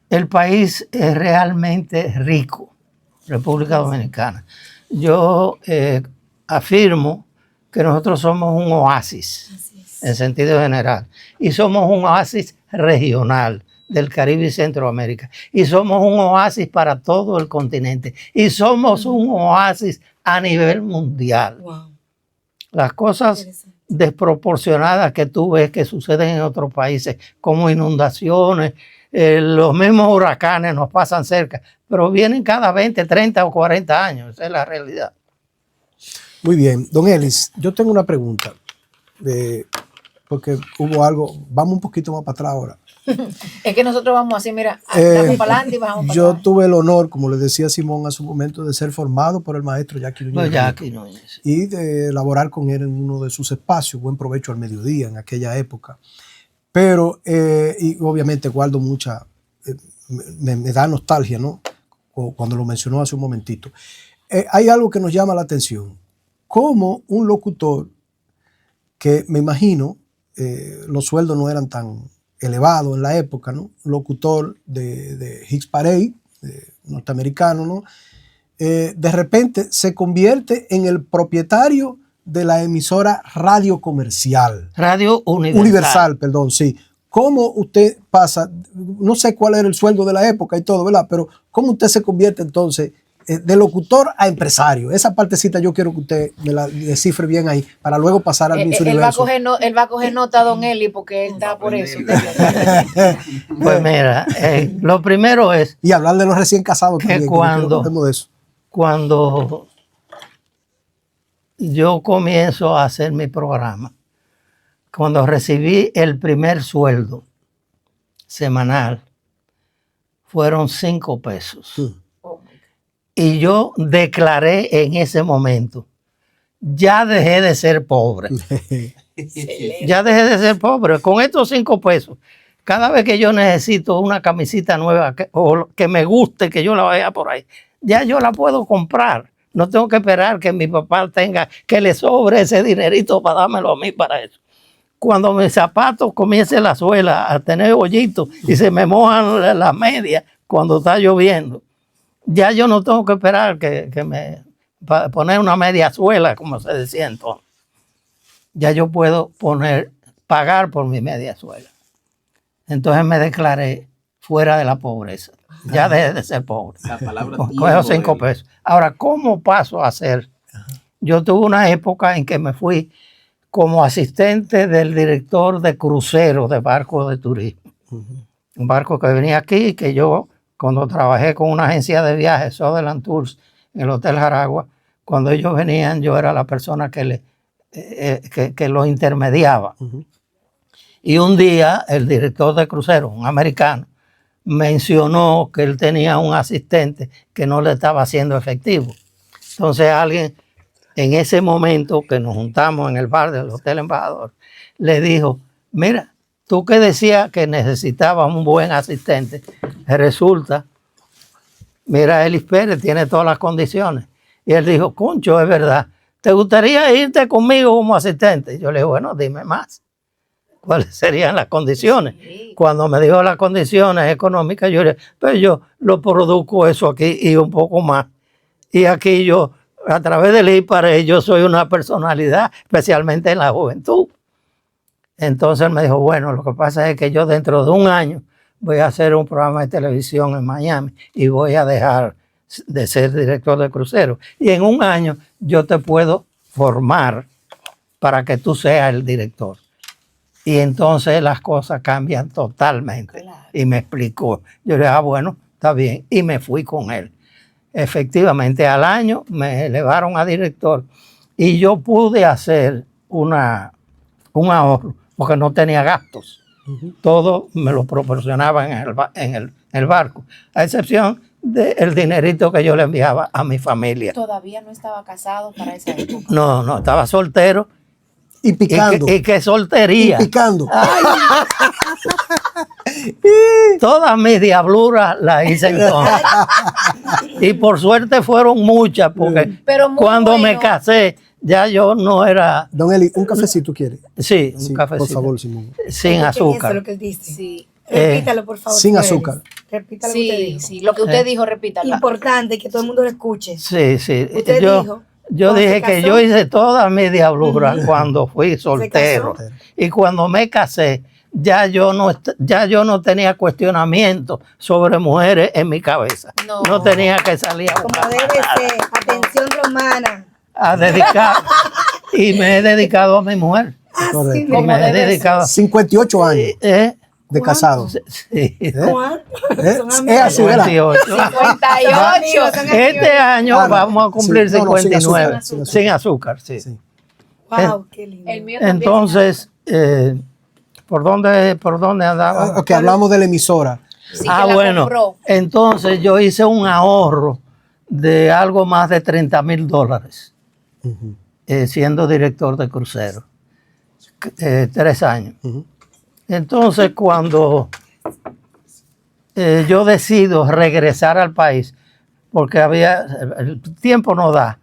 el país es realmente rico, República Dominicana. Yo afirmo que nosotros somos un oasis, Así es. en sentido general, y somos un oasis regional del Caribe y Centroamérica, y somos un oasis para todo el continente, y somos un oasis a nivel mundial. Wow. Las cosas Interesante. desproporcionadas que tú ves que suceden en otros países, como inundaciones, los mismos huracanes nos pasan cerca, pero vienen cada 20, 30 o 40 años, esa es la realidad. Muy bien. Don Ellis, yo tengo una pregunta, porque hubo algo, vamos un poquito más para atrás ahora. Es que nosotros vamos así, mira, Eh, damos para adelante y bajamos para Yo atrás. tuve el honor, como le decía Simón hace un momento, de ser formado por el maestro Jackie Núñez Pues ya Rico aquí no es. y de laborar con él en uno de sus espacios. Buen provecho al mediodía en aquella época. Pero, y obviamente guardo mucha, me da nostalgia, ¿no? Cuando lo mencionó hace un momentito. Hay algo que nos llama la atención. Como un locutor que me imagino los sueldos no eran tan elevados en la época, ¿no? Locutor de Hits Parade, norteamericano, ¿no? De repente se convierte en el propietario de la emisora radio comercial. Radio Universal, perdón, sí. ¿Cómo usted pasa? No sé cuál era el sueldo de la época y todo, ¿verdad? Pero ¿cómo usted se convierte entonces de locutor a empresario? Esa partecita yo quiero que usted me la descifre bien ahí para luego pasar al Miss Él va a Universo. coger, nota, don Eli, porque él está por eso. Pues mira, lo primero es Y hablar de los recién casados Que también. yo quiero que hablemos de eso. cuando yo comienzo a hacer mi programa, cuando recibí el primer sueldo semanal, fueron 5 pesos. Oh my God. Y yo declaré en ese momento, ya dejé de ser pobre. Ya dejé de ser pobre. Con estos 5 pesos, cada vez que yo necesito una camisita nueva o que me guste, que yo la vea por ahí, ya yo la puedo comprar. No tengo que esperar que mi papá tenga, que le sobre ese dinerito para dármelo a mí para eso. Cuando mis zapatos comiencen la suela a tener hoyitos y se me mojan las medias cuando está lloviendo, ya yo no tengo que esperar que me poner una media suela, como se decía entonces. Ya yo puedo pagar por mi media suela. Entonces me declaré fuera de la pobreza. Ya dejé de ser pobre. La palabra Con tiempo, esos 5 Eli. pesos. Ahora, ¿cómo paso a ser? Yo tuve una época en que me fui como asistente del director de cruceros de barcos de turismo. Un barco que venía aquí, que yo, cuando trabajé con una agencia de viajes, Sutherland Tours, en el Hotel Jaragua, cuando ellos venían, yo era la persona que los intermediaba. Y un día, el director de cruceros, un americano, mencionó que él tenía un asistente que no le estaba haciendo efectivo. Entonces alguien, en ese momento que nos juntamos en el bar del Hotel Embajador, le dijo, mira, tú que decías que necesitabas un buen asistente, resulta, mira, Elis Pérez tiene todas las condiciones. Y él dijo, concho, es verdad, ¿te gustaría irte conmigo como asistente? Y yo le dije, bueno, dime más. ¿Cuáles serían las condiciones? Sí. Cuando me dijo las condiciones económicas, yo le dije, pero yo lo produzco eso aquí y un poco más. Y aquí yo, a través del IPARE, yo soy una personalidad, especialmente en la juventud. Entonces él me dijo, bueno, lo que pasa es que yo dentro de un año voy a hacer un programa de televisión en Miami y voy a dejar de ser director de crucero. Y en un año yo te puedo formar para que tú seas el director. Y entonces las cosas cambian totalmente. Claro. Y me explicó. Yo le dije, bueno, está bien. Y me fui con él. Efectivamente, al año me elevaron a director y yo pude hacer un ahorro porque no tenía gastos. Todo me lo proporcionaban en el barco, a excepción del dinerito que yo le enviaba a mi familia. Todavía no estaba casado para esa época. No, estaba soltero. Y picando. Y qué soltería. Y picando. Todas mis diabluras las hice entonces. Y por suerte fueron muchas, porque Pero muy cuando bueno. me casé, ya yo no era. Don Eli, un cafecito quiere. Sí, un Sí, cafecito. por favor, Simón. Sin Eso es azúcar. lo que él dice. Sí, Repítalo, por favor. sin señor azúcar. Ellis. Repítalo lo que usted sí, dijo. sí. Lo que usted dijo, repítalo. Importante que todo el mundo lo escuche. Sí, sí. Usted dijo, Yo cuando dije se que casó. yo hice todas mis diabluras cuando fui soltero. casó. Y cuando me casé, ya yo no tenía cuestionamiento sobre mujeres en mi cabeza. No. Tenía que salir a Como buscar debe ser. Atención romana. a dedicar. Y me he dedicado a mi mujer. Así Correcto. mismo. Me he debe dedicado. 58 años de casado. Sí. ¿Cuánto? Son Es amigos. así, ¿verdad? 58. 58. Este año Ah, no. vamos a cumplir Sí, no, sin 59. azúcar, Sin azúcar, sí. Sí. Wow, qué lindo. El mío también. Entonces, ¿por dónde andaba? Ok, hablamos de la emisora. Sí, que la Bueno, compró. entonces yo hice un ahorro de algo más de $30,000 siendo director de crucero. 3 años. Entonces, cuando yo decido regresar al país, porque el tiempo no da,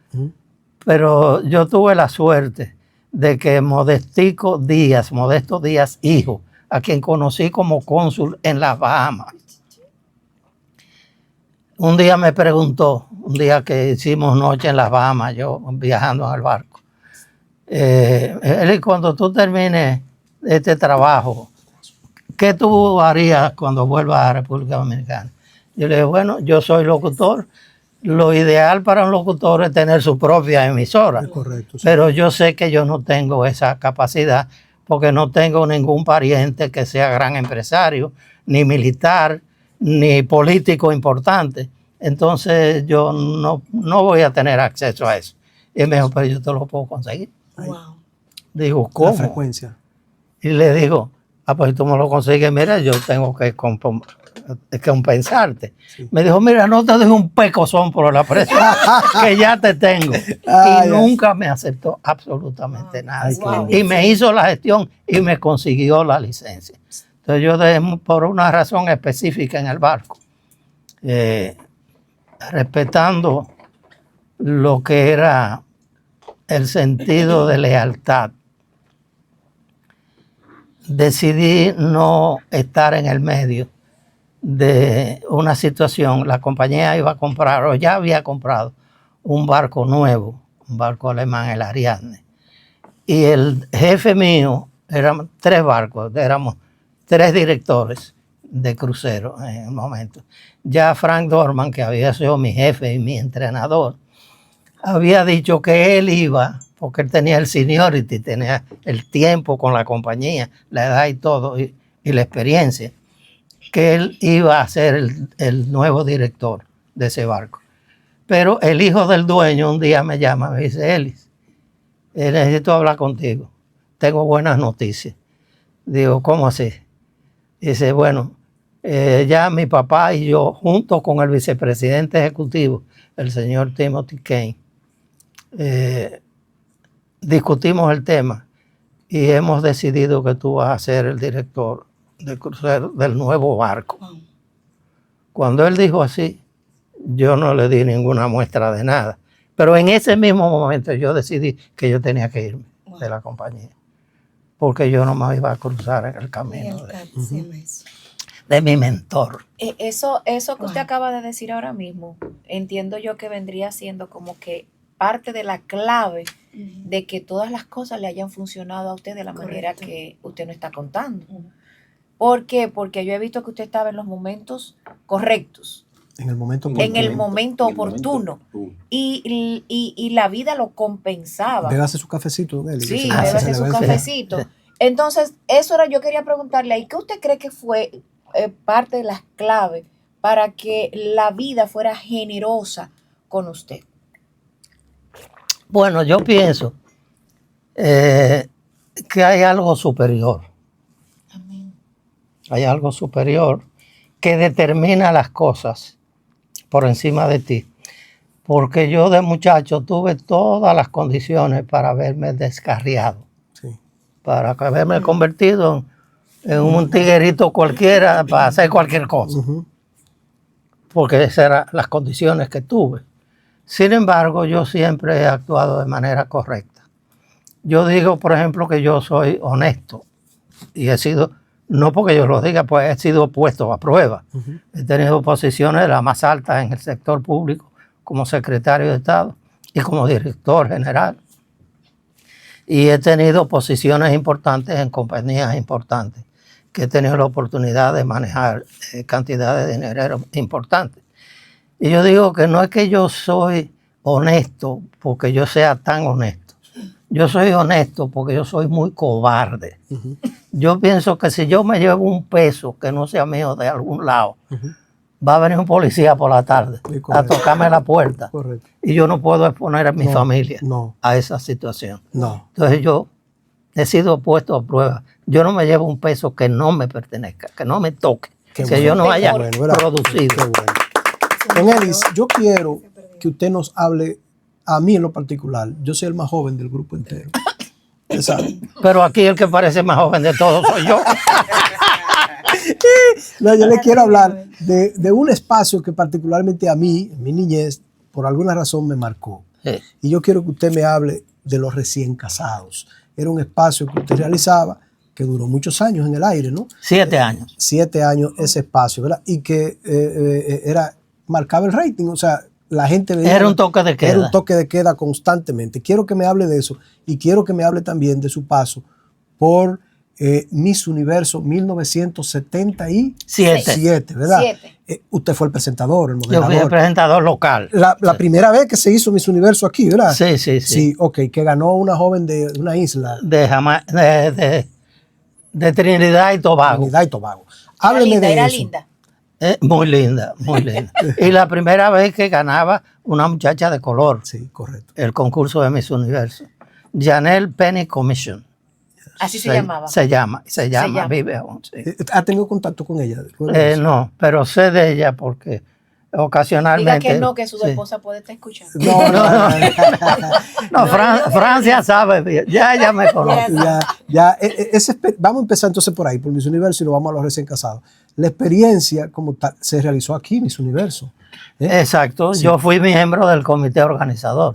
pero yo tuve la suerte de que Modesto Díaz hijo, a quien conocí como cónsul en las Bahamas, un día me preguntó, un día que hicimos noche en las Bahamas, yo viajando en el barco, él, cuando tú termines este trabajo, ¿qué tú harías cuando vuelvas a República Dominicana? Yo le dije, bueno, yo soy locutor. Lo ideal para un locutor es tener su propia emisora. Es correcto. Sí. Pero yo sé que yo no tengo esa capacidad porque no tengo ningún pariente que sea gran empresario, ni militar, ni político importante. Entonces yo no voy a tener acceso a eso. Y él me dijo, pero yo te lo puedo conseguir. Wow. Digo, La ¿cómo? frecuencia. Y le digo, pues si tú me lo consigues, mira, yo tengo que compensarte. Sí. Me dijo, mira, no te doy un pecozón por la presión que ya te tengo. Y nunca me aceptó absolutamente nada. Ay, Wow. Y me hizo la gestión y me consiguió la licencia. Entonces yo, por una razón específica en el barco, respetando lo que era el sentido de lealtad, decidí no estar en el medio de una situación. La compañía iba a comprar, o ya había comprado, un barco nuevo, un barco alemán, el Ariadne. Y el jefe mío, éramos 3 barcos, éramos 3 directores de crucero en el momento. Ya Frank Dorman, que había sido mi jefe y mi entrenador, había dicho que él iba, porque él tenía el seniority, tenía el tiempo con la compañía, la edad y todo, y la experiencia, que él iba a ser el nuevo director de ese barco. Pero el hijo del dueño un día me llama, me dice, Ellis, necesito hablar contigo, tengo buenas noticias. Digo, ¿cómo así? Dice, bueno, ya mi papá y yo, junto con el vicepresidente ejecutivo, el señor Timothy Kane, discutimos el tema y hemos decidido que tú vas a ser el director de crucero del nuevo barco. Cuando él dijo así, yo no le di ninguna muestra de nada. Pero en ese mismo momento yo decidí que yo tenía que irme de la compañía, porque yo no me iba a cruzar en el camino de mi mentor. Eso que usted acaba de decir ahora mismo, entiendo yo que vendría siendo como que parte de la clave de que todas las cosas le hayan funcionado a usted de la manera que usted nos está contando. ¿Por qué? Porque yo he visto que usted estaba en los momentos correctos, En el momento en el oportuno. momento oportuno, y la vida lo compensaba. Bébase su cafecito, don Eli. Sí, que se le bébase su vence. cafecito. Entonces, eso era, yo quería preguntarle ahí, ¿qué usted cree que fue parte de las claves para que la vida fuera generosa con usted? Bueno, yo pienso que hay algo superior. Amén. Hay algo superior que determina las cosas por encima de ti. Porque yo de muchacho tuve todas las condiciones para haberme descarriado, Sí. para haberme convertido en un tiguerito cualquiera para hacer cualquier cosa. Ujú. Porque esas eran las condiciones que tuve. Sin embargo, yo siempre he actuado de manera correcta. Yo digo, por ejemplo, que yo soy honesto y he sido, no porque yo lo diga, pues he sido puesto a prueba. Ujú. He tenido posiciones de las más altas en el sector público como secretario de Estado y como director general. Y he tenido posiciones importantes en compañías importantes, que he tenido la oportunidad de manejar cantidades de dinero importantes. Y yo digo que no es que yo soy honesto porque yo sea tan honesto. Yo soy honesto porque yo soy muy cobarde. Ujú. Yo pienso que si yo me llevo un peso que no sea mío de algún lado, Ujú. va a venir un policía por la tarde Sí, a correcto. tocarme la puerta. Correcto. Y yo no puedo exponer a mi No, familia no. a esa situación. No. Entonces yo he sido puesto a prueba. Yo no me llevo un peso que no me pertenezca, que no me toque, Qué que bueno. yo no haya Qué bueno, ¿verdad? producido. Qué bueno. Don Ellis, yo quiero que usted nos hable, a mí en lo particular, yo soy el más joven del grupo entero. Usted sabe. Pero aquí el que parece más joven de todos soy yo. No, yo le quiero hablar de un espacio que particularmente a mí, en mi niñez, por alguna razón me marcó. Sí. Y yo quiero que usted me hable de los recién casados. Era un espacio que usted realizaba que duró muchos años en el aire, ¿no? 7 años. 7 años ese espacio, ¿verdad? Y que marcaba el rating, o sea, la gente veía. Era un toque de queda. Era un toque de queda constantemente. Quiero que me hable de eso y quiero que me hable también de su paso por Miss Universo 1977, ¿verdad? 7. Usted fue el presentador, el Yo fui el moderador. presentador local. La primera vez que se hizo Miss Universo aquí, ¿verdad? Sí, sí, sí. Sí, ok, que ganó una joven de una isla, De Trinidad y Tobago. Trinidad y Tobago. Era Hábleme linda, de era eso. linda. Muy linda, muy linda. Y la primera vez que ganaba una muchacha de color Sí, correcto. el concurso de Miss Universo. Janelle Penny Commission. Así se llamaba. Se llama, llama. vive aún, sí. ¿Ha tenido contacto con ella? No, pero sé de ella porque ocasionalmente... Diga que no, que su sí. esposa puede estar escuchando. No, Francia sabe bien, ya ella me conoce. Vamos a empezar entonces por ahí, por Miss Universo, y nos vamos a los recién casados. La experiencia como tal se realizó aquí, Miss Universo. Exacto, sí. Yo fui miembro del comité organizador.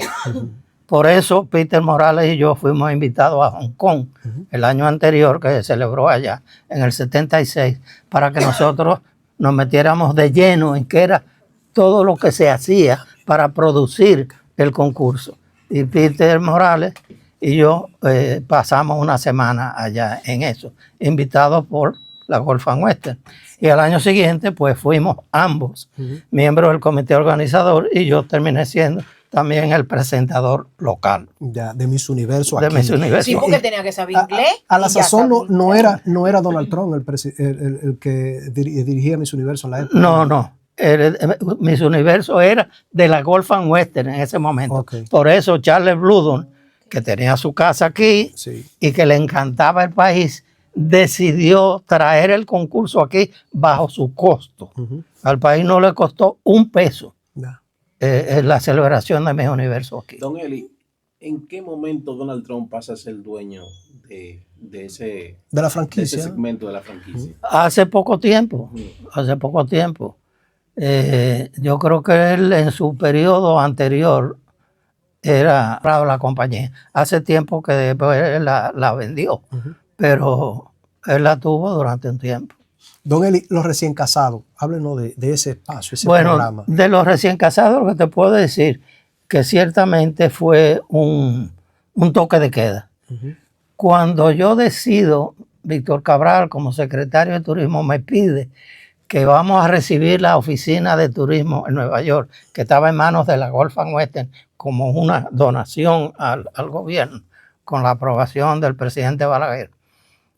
Por eso Peter Morales y yo fuimos invitados a Hong Kong el año anterior, que se celebró allá, en el 76, para que nosotros nos metiéramos de lleno en qué era todo lo que se hacía para producir el concurso. Y Peter Morales y yo pasamos una semana allá en eso, invitados por la Gulf and Western. Y al año siguiente, pues fuimos ambos miembros del comité organizador y yo terminé siendo también el presentador local. Ya, de Miss Universo aquí. De Miss Universo. Sí, porque tenía que saber inglés. A la sazón no era Donald Trump el que dirigía Miss Universo en la época. No. Miss Universo era de la Gulf and Western en ese momento. Okay. Por eso Charles Bludon, que tenía su casa aquí y que le encantaba el país, decidió traer el concurso aquí bajo su costo. Al país no le costó un peso. La celebración de Miss Universo aquí. Don Eli, ¿en qué momento Donald Trump pasa a ser dueño de la franquicia? De ese segmento de la franquicia? Hace poco tiempo. Yo creo que él en su periodo anterior era la compañía. Hace tiempo que después él la vendió, pero él la tuvo durante un tiempo. Don Eli, los recién casados, háblenos de ese espacio, ese programa. De los recién casados, lo que te puedo decir, que ciertamente fue un toque de queda. Cuando yo decido, Víctor Cabral, como secretario de Turismo, me pide que vamos a recibir la oficina de turismo en Nueva York, que estaba en manos de la Gulf and Western, como una donación al gobierno, con la aprobación del presidente Balaguer.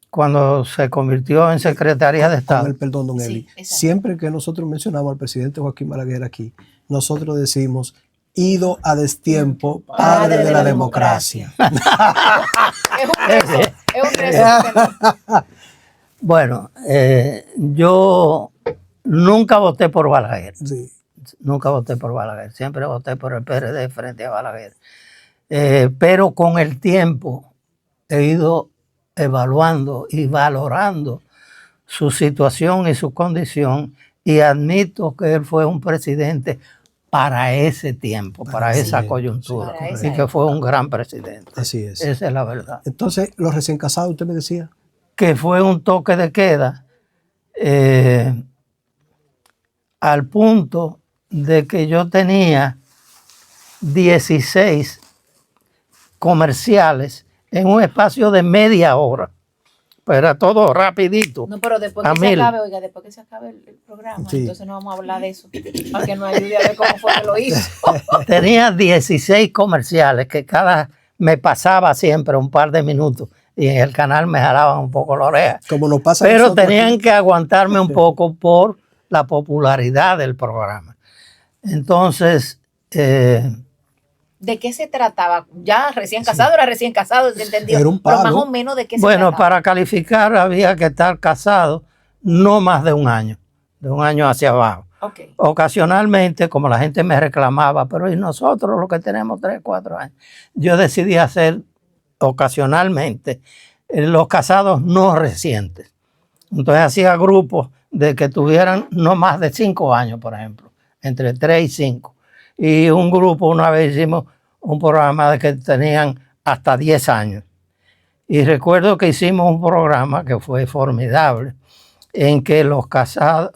Cuando se convirtió en secretaria de Estado. Con el perdón, don Eli. Siempre que nosotros mencionamos al presidente Joaquín Balaguer aquí, nosotros decimos, ido a destiempo, padre de la democracia. Es un resumen. Bueno, yo nunca voté por Balaguer. Sí. Nunca voté por Balaguer. Siempre voté por el PRD frente a Balaguer. Pero con el tiempo he ido evaluando y valorando su situación y su condición, y admito que él fue un presidente para ese tiempo, para esa coyuntura, y que fue un gran presidente. Así es. Esa es la verdad. Entonces, los recién casados, usted me decía. Que fue un toque de queda al punto de que yo tenía 16 comerciales en un espacio de media hora. Pues era todo rapidito. No, pero después que se acabe el programa, entonces no vamos a hablar de eso, para que nos ayude a ver cómo fue que lo hizo. Tenía 16 comerciales que cada me pasaba siempre un par de minutos y en el canal me jalaban un poco la oreja. Como nos pasa pero tenían que aguantarme un poco por la popularidad del programa. Entonces... ¿de qué se trataba? Ya recién casado, era recién casado, ¿se entendió? Era un palo. Pero más o menos de qué se trataba. Bueno, para calificar había que estar casado no más de un año hacia abajo. Okay. Ocasionalmente, como la gente me reclamaba, pero ¿y nosotros los que tenemos 3, 4 años? Yo decidí hacer ocasionalmente los casados no recientes. Entonces hacía grupos de que tuvieran no más de 5 años, por ejemplo, entre 3 y 5. Y un grupo, una vez hicimos un programa de que tenían hasta 10 años. Y recuerdo que hicimos un programa que fue formidable, en que los casados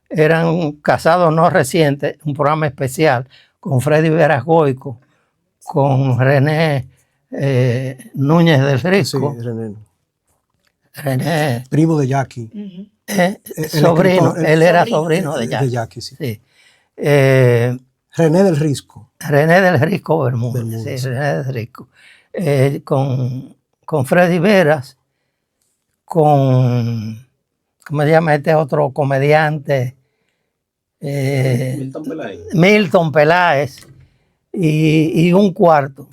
eran casados no recientes, un programa especial con Freddy Veras Goico, con René Núñez del Risco. Sí, René. Primo de Jackie. Sobrino, él era sobrino de Jackie. De Jackie, sí. René del Risco. René del Risco Bermúdez. Sí, René del Risco. Con Freddy Veras, con, ¿cómo se llama este otro comediante? Milton Peláez. Milton Peláez y un cuarto.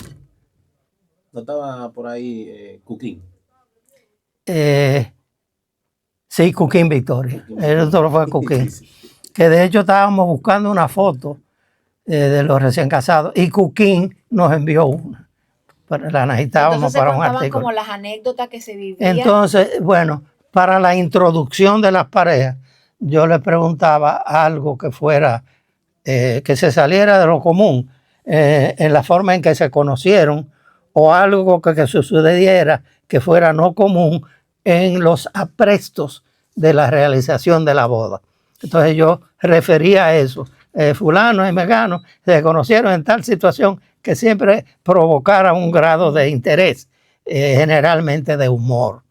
¿No estaba por ahí Cuquín? Sí, Cuquín Victoria. El otro fue Cuquín. Que de hecho estábamos buscando una foto de los recién casados y Cuquín nos envió una. Pero la necesitábamos Entonces se para un contaban artículo. como las anécdotas que se vivían. Entonces, bueno, para la introducción de las parejas, yo le preguntaba algo que fuera, que se saliera de lo común, en la forma en que se conocieron, o algo que sucediera que fuera no común en los aprestos de la realización de la boda. Entonces yo refería a eso. Fulano y Megano se conocieron en tal situación que siempre provocara un grado de interés, generalmente de humor.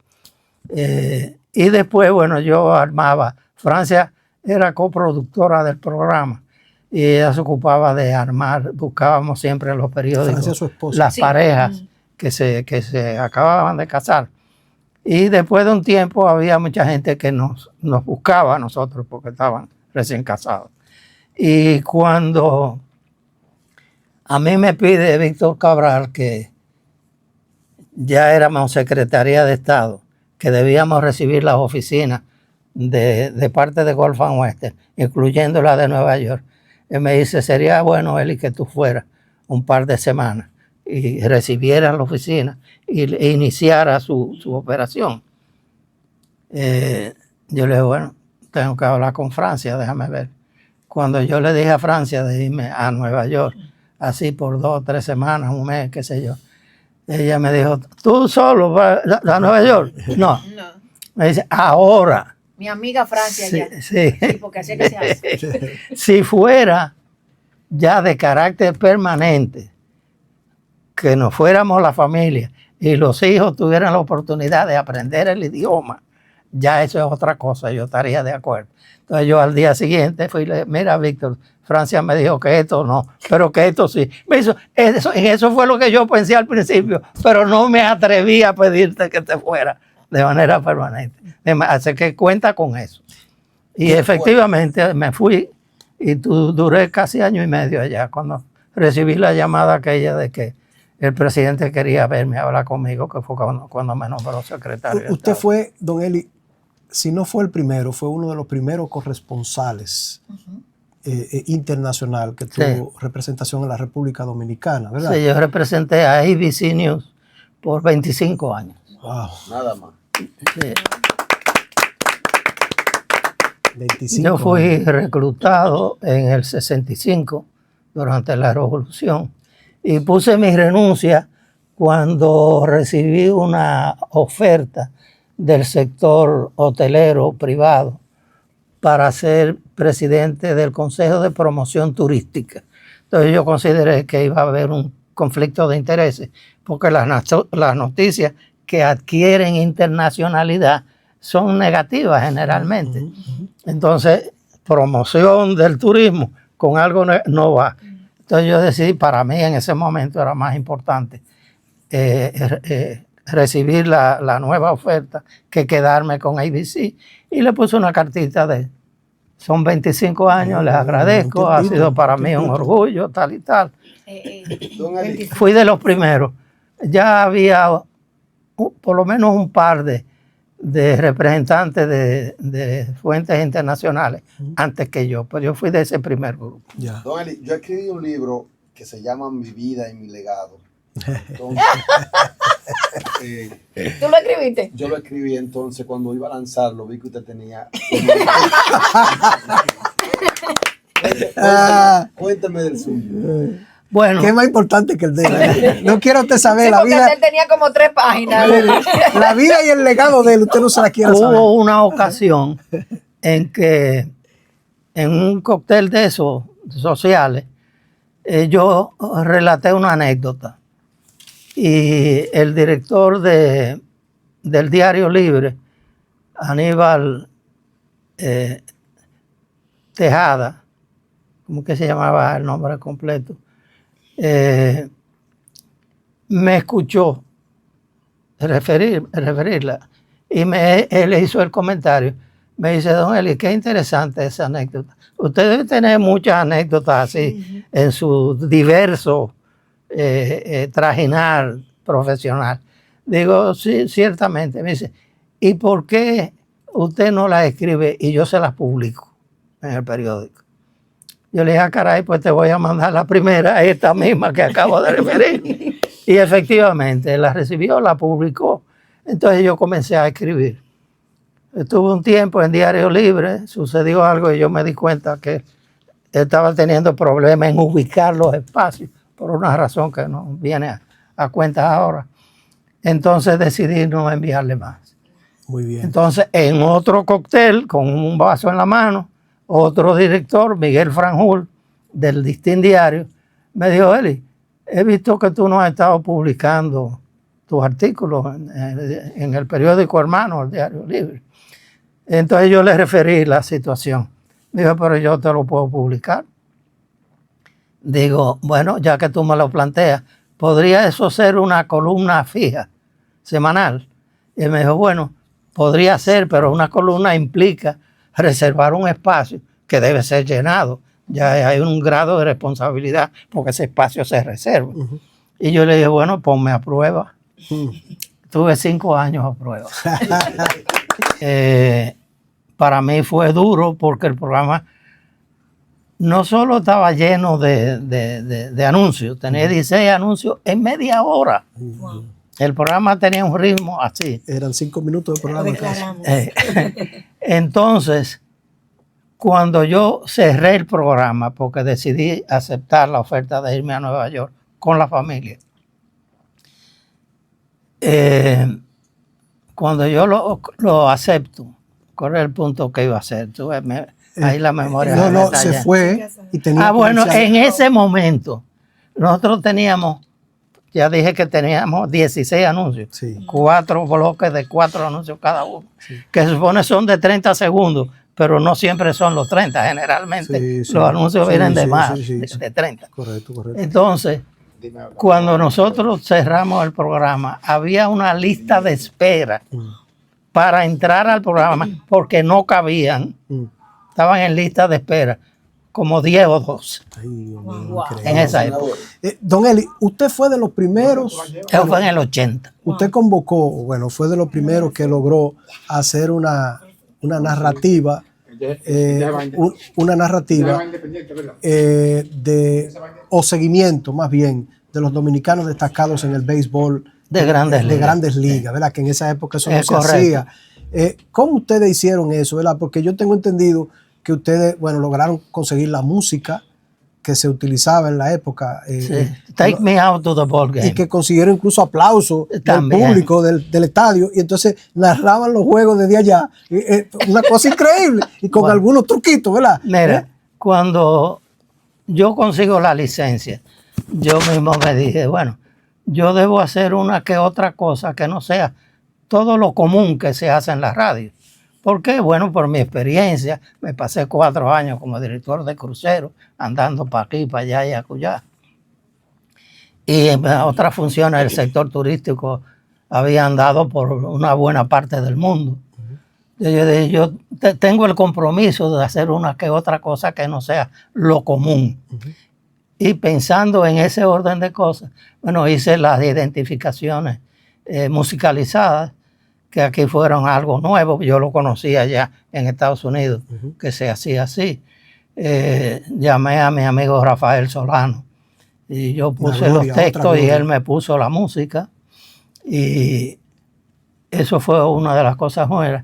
Y después, bueno, yo armaba. Francia era coproductora del programa y ella se ocupaba de armar, buscábamos siempre en los periódicos Francia, su esposa. las Sí. parejas que se acababan de casar. Y después de un tiempo había mucha gente que nos buscaba a nosotros porque estaban recién casados. Y cuando a mí me pide Víctor Cabral, que ya éramos Secretaría de Estado, que debíamos recibir las oficinas de parte de Gulf and Western, incluyendo la de Nueva York, él me dice, sería bueno, Eli, que tú fueras un par de semanas y recibieras la oficina e iniciara su operación. Yo le dije, bueno, tengo que hablar con Francia, déjame ver. Cuando yo le dije a Francia de irme a Nueva York, así por 2 o 3 semanas, un mes, qué sé yo, ella me dijo, ¿tú solo vas a Nueva York? No. No. Me dice, ahora. Mi amiga Francia Sí, ya. sí. Sí, porque así es que se hace. Si fuera ya de carácter permanente, que nos fuéramos la familia y los hijos tuvieran la oportunidad de aprender el idioma, ya eso es otra cosa, yo estaría de acuerdo. Entonces yo al día siguiente fui y le dije, mira, Víctor, Francia me dijo que esto no, pero que esto sí. Me hizo, eso fue lo que yo pensé al principio, pero no me atreví a pedirte que te fuera de manera permanente. Así que cuenta con eso. Y efectivamente me fui y duré casi 1 año y medio allá cuando recibí la llamada aquella de que el presidente quería verme, hablar conmigo, que fue cuando me nombró secretario. Usted fue, don Eli, si no fue el primero, fue uno de los primeros corresponsales internacional que tuvo representación en la República Dominicana, ¿verdad? Sí, yo representé a ABC News por 25 años. Wow. Nada más. Sí. 25 Yo fui años. reclutado en el 65 durante la Revolución y puse mi renuncia cuando recibí una oferta del sector hotelero privado para ser presidente del Consejo de Promoción Turística. Entonces yo consideré que iba a haber un conflicto de intereses porque las noticias que adquieren internacionalidad son negativas generalmente. Entonces, promoción del turismo con algo no va. Entonces yo decidí, para mí en ese momento era más importante recibir la nueva oferta que quedarme con ABC. Y le puse una cartita de, son 25 años, les agradezco, ha sido para mí un orgullo, tal y tal. Don Eli, Fui de los primeros. Ya había por lo menos un par de representantes de fuentes internacionales antes que yo, pero yo fui de ese primer grupo. Ya. Don Eli, yo escribí un libro que se llama Mi vida y mi legado. Entonces, ¿Tú lo escribiste? yo lo escribí, entonces cuando iba a lanzarlo vi que usted tenía... Cuéntame del suyo. Bueno, ¿Qué es más importante que el de él? No quiero usted saber Sí, la porque vida, él tenía como 3 páginas. la vida y el legado de él, usted no se la quiere saber. hubo una ocasión en que en un cóctel de esos sociales yo relaté una anécdota y el director del Diario Libre, Aníbal Tejada, ¿cómo que se llamaba el nombre completo? Me escuchó referirla y él hizo el comentario. Me dice, don Eli, qué interesante esa anécdota. Usted debe tener muchas anécdotas así en su diverso trajinar profesional. Digo, sí, ciertamente. Me dice, ¿y por qué usted no las escribe y yo se las publico en el periódico? Yo le dije, caray, pues te voy a mandar la primera, esta misma que acabo de referir. Y efectivamente, la recibió, la publicó. Entonces yo comencé a escribir. Estuve un tiempo en Diario Libre, sucedió algo y yo me di cuenta que estaba teniendo problemas en ubicar los espacios, por una razón que no viene a cuenta ahora. Entonces decidí no enviarle más. Muy bien. Entonces, en otro cóctel, con un vaso en la mano, otro director, Miguel Franjul, del Listín Diario, me dijo, Eli, he visto que tú no has estado publicando tus artículos en el periódico hermano, el Diario Libre. Entonces yo le referí la situación. Me dijo, pero yo te lo puedo publicar. Digo, bueno, ya que tú me lo planteas, ¿podría eso ser una columna fija, semanal? Y me dijo, bueno, podría ser, pero una columna implica reservar un espacio que debe ser llenado. Ya hay un grado de responsabilidad porque ese espacio se reserva. Y yo le dije, bueno, ponme a prueba. Tuve 5 años a prueba. Para mí fue duro porque el programa no solo estaba lleno de anuncios, tenía 16 anuncios en media hora. Wow. El programa tenía un ritmo así. Eran 5 minutos de programa. Declaramos. Entonces, cuando yo cerré el programa, porque decidí aceptar la oferta de irme a Nueva York con la familia, cuando yo lo acepto, ¿cuál es el punto que iba a hacer? Tú ves, ahí la memoria. No, se fue y tenía bueno, comercial. en ese momento, nosotros teníamos, ya dije que teníamos 16 anuncios, Sí. 4 bloques de 4 anuncios cada uno, que se supone son de 30 segundos, pero no siempre son los 30, generalmente Sí. los anuncios Sí, vienen de sí, más, sí. de 30. Correcto. Entonces, cuando nosotros cerramos el programa, había una lista de espera para entrar al programa porque no cabían, estaban en lista de espera, como 10 o 12 Ay, Dios mío, Wow. increíble. en esa época. Don Eli, usted fue de los primeros, Eso fue en el 80. usted convocó, bueno, fue de los primeros que logró hacer una narrativa, una narrativa o seguimiento más bien de los dominicanos destacados en el béisbol De Grandes ligas, ¿verdad? Que en esa época eso no Es se correcto. hacía. ¿Cómo ustedes hicieron eso, verdad? Porque yo tengo entendido que ustedes, bueno, lograron conseguir la música que se utilizaba en la época. Take me out to the ball game. Y que consiguieron incluso aplausos del También. público del estadio, y entonces narraban los juegos desde allá. Una cosa increíble, y con algunos truquitos, ¿verdad? Mira, cuando yo consigo la licencia, yo mismo me dije, bueno, yo debo hacer una que otra cosa que no sea todo lo común que se hace en la radio. ¿Por qué? Bueno, por mi experiencia, me pasé 4 años como director de crucero, andando para aquí, para allá y acullá. Y en otras funciones del sector turístico había andado por una buena parte del mundo. Yo dije, yo tengo el compromiso de hacer una que otra cosa que no sea lo común. Y pensando en ese orden de cosas, bueno, hice las identificaciones musicalizadas, que aquí fueron algo nuevo. Yo lo conocía ya en Estados Unidos, que se hacía así. Llamé a mi amigo Rafael Solano y yo puse los textos y él me puso la música. Y eso fue una de las cosas buenas.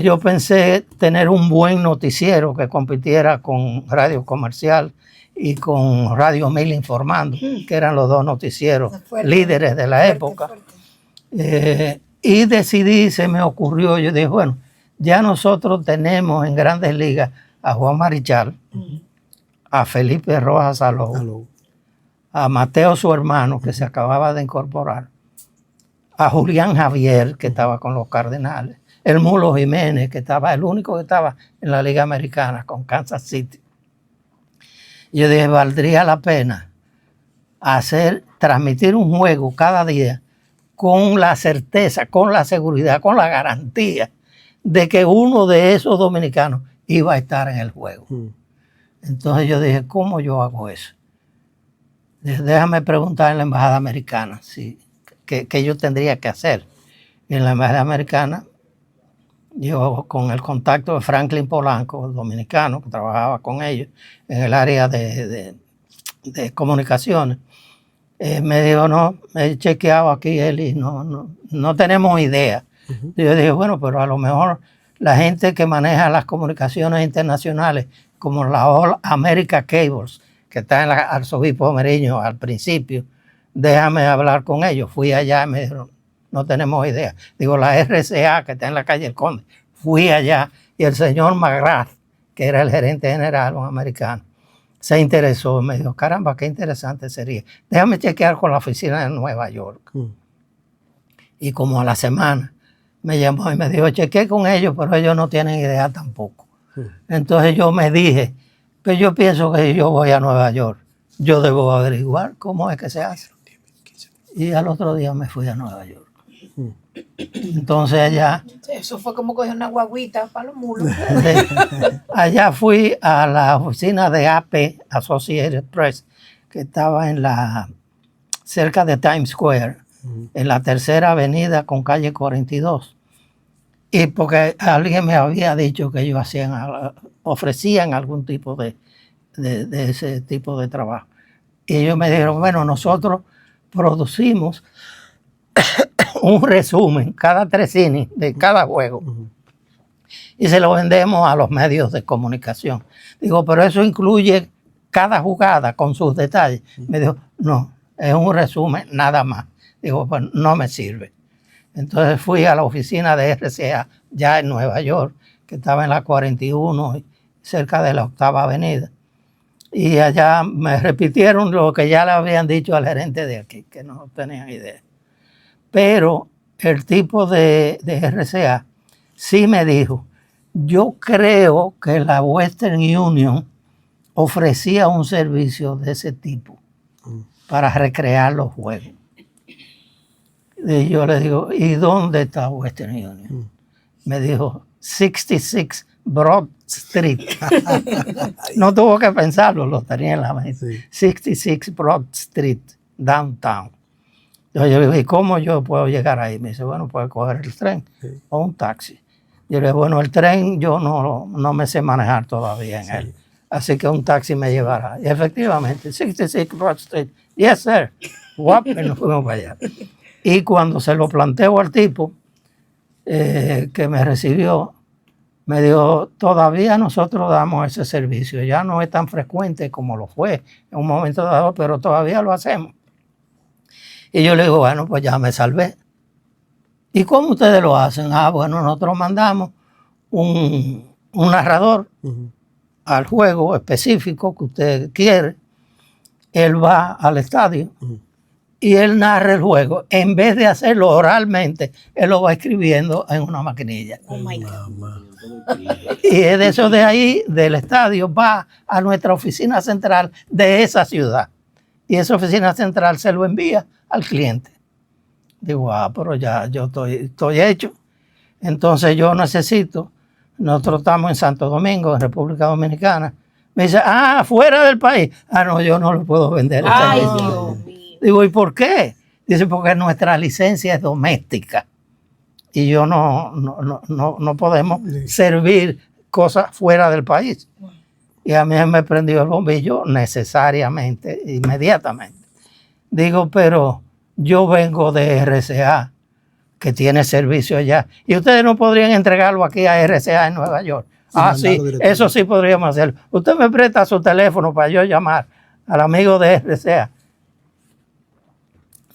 Yo pensé tener un buen noticiero que compitiera con Radio Comercial y con Radio 1000 Informando, que eran los 2 noticieros líderes de la época. Y decidí, se me ocurrió, yo dije, bueno, ya nosotros tenemos en Grandes Ligas a Juan Marichal, a Felipe Rojas Salou, a Mateo, su hermano, que se acababa de incorporar, a Julián Javier, que estaba con los Cardenales, el Mulo Jiménez, que estaba, el único que estaba en la Liga Americana con Kansas City. Y yo dije, valdría la pena transmitir un juego cada día con la certeza, con la seguridad, con la garantía de que uno de esos dominicanos iba a estar en el juego. Entonces yo dije, ¿cómo yo hago eso? Dije, déjame preguntar en la embajada americana qué yo tendría que hacer. en la embajada americana, yo con el contacto de Franklin Polanco, dominicano, que trabajaba con ellos en el área de comunicaciones, me dijo, no, he chequeado aquí él y no tenemos idea. Y yo dije, bueno, pero a lo mejor la gente que maneja las comunicaciones internacionales, como la All America Cables, que está en el arzobispo Meriño al principio, déjame hablar con ellos. Fui allá y me dijeron, no tenemos idea. Digo, la RCA, que está en la calle El Conde. Fui allá y el señor McGrath, que era el gerente general, un americano, se interesó. Me dijo, caramba, qué interesante sería. Déjame chequear con la oficina de Nueva York. Y como a la semana me llamó y me dijo, chequeé con ellos, pero ellos no tienen idea tampoco. Entonces yo me dije, pero yo pienso que yo voy a Nueva York. Yo debo averiguar cómo es que se hace. Y al otro día me fui a Nueva York. Entonces allá... Eso fue como coger una guaguita para los mulos. Allá fui a la oficina de AP, Associated Press, que estaba cerca de Times Square, en la Tercera Avenida con calle 42. Y porque alguien me había dicho que ellos ofrecían algún tipo de ese tipo de trabajo. Y ellos me dijeron, bueno, nosotros producimos un resumen cada 3 innings de cada juego y se lo vendemos a los medios de comunicación. Digo, pero eso incluye cada jugada con sus detalles. Me dijo, no, es un resumen nada más. Digo, pues no me sirve. Entonces fui a la oficina de RCA ya en Nueva York, que estaba en la 41, cerca de la 8ª Avenida. Y allá me repitieron lo que ya le habían dicho al gerente de aquí, que no tenían idea. Pero el tipo de RCA sí me dijo, yo creo que la Western Union ofrecía un servicio de ese tipo para recrear los juegos. Y yo le digo, ¿y dónde está Western Union? Me dijo, 66 Broad Street. No tuvo que pensarlo, lo tenía en la mente. 66 Broad Street, downtown. Entonces yo le digo, ¿y cómo yo puedo llegar ahí? Me dice, bueno, puedes coger el tren o un taxi. Yo le digo, bueno, el tren yo no me sé manejar todavía en él. Así que un taxi me llevará. Y efectivamente, 66 Broad Street. Yes, sir. Guapo, y nos fuimos para allá. Y cuando se lo planteo al tipo que me recibió, me dijo, todavía nosotros damos ese servicio. Ya no es tan frecuente como lo fue en un momento dado, pero todavía lo hacemos. Y yo le digo, bueno, pues ya me salvé. ¿Y cómo ustedes lo hacen? Bueno, nosotros mandamos un narrador al juego específico que usted quiere. Él va al estadio y él narra el juego. En vez de hacerlo oralmente, él lo va escribiendo en una maquinilla. Oh my God. Y es de eso de ahí, del estadio, va a nuestra oficina central de esa ciudad. Y esa oficina central se lo envía al cliente. Digo, pero ya yo estoy hecho. Entonces yo necesito, nosotros estamos en Santo Domingo, en República Dominicana. Me dice, fuera del país. No, yo no lo puedo vender. Ay, Dios mío. Digo, ¿y por qué? Dice, porque nuestra licencia es doméstica. Y yo no podemos servir cosas fuera del país. Y a mí me prendió el bombillo necesariamente, inmediatamente. Digo, pero yo vengo de RCA, que tiene servicio allá. Y ustedes no podrían entregarlo aquí a RCA en Nueva York. Sí, eso sí podríamos hacerlo. Usted me presta su teléfono para yo llamar al amigo de RCA.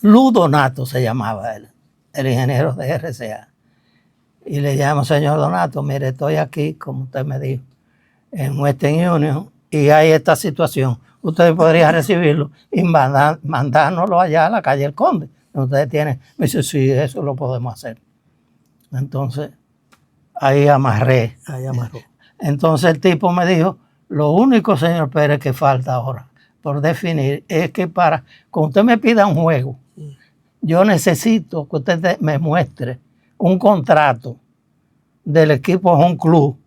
Ludonato se llamaba él, el ingeniero de RCA. Y le llamo, señor Donato, mire, estoy aquí, como usted me dijo, en Western Union, y hay esta situación. Usted podría recibirlo y mandárnoslo allá a la calle El Conde. Ustedes tienen. Me dice, sí, eso lo podemos hacer. Entonces, ahí amarré. Entonces el tipo me dijo, lo único, señor Pérez, que falta ahora por definir es que cuando usted me pida un juego, yo necesito que usted me muestre un contrato del equipo Home Club,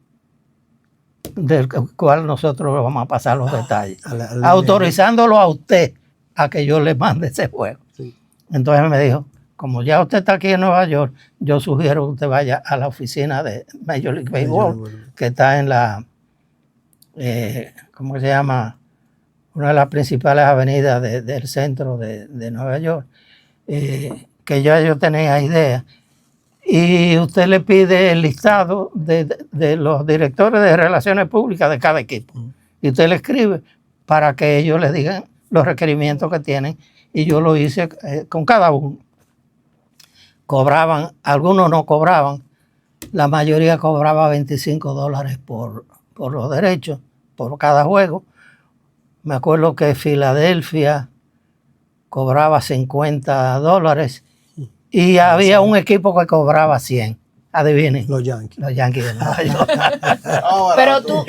del cual nosotros vamos a pasar los detalles, autorizándolo a usted a que yo le mande ese juego. Sí. Entonces me dijo, como ya usted está aquí en Nueva York, yo sugiero que usted vaya a la oficina de Major League Baseball, que está en la, ¿cómo se llama? Una de las principales avenidas del centro de Nueva York, que ya yo tenía idea. Y usted le pide el listado de los directores de relaciones públicas de cada equipo. Y usted le escribe para que ellos le digan los requerimientos que tienen. Y yo lo hice con cada uno. Cobraban, algunos no cobraban, la mayoría cobraba $25 por los derechos, por cada juego. Me acuerdo que Filadelfia cobraba $50 y había un equipo que cobraba 100. Adivinen. Los Yankees. Los Yankees de Nueva York. Pero tú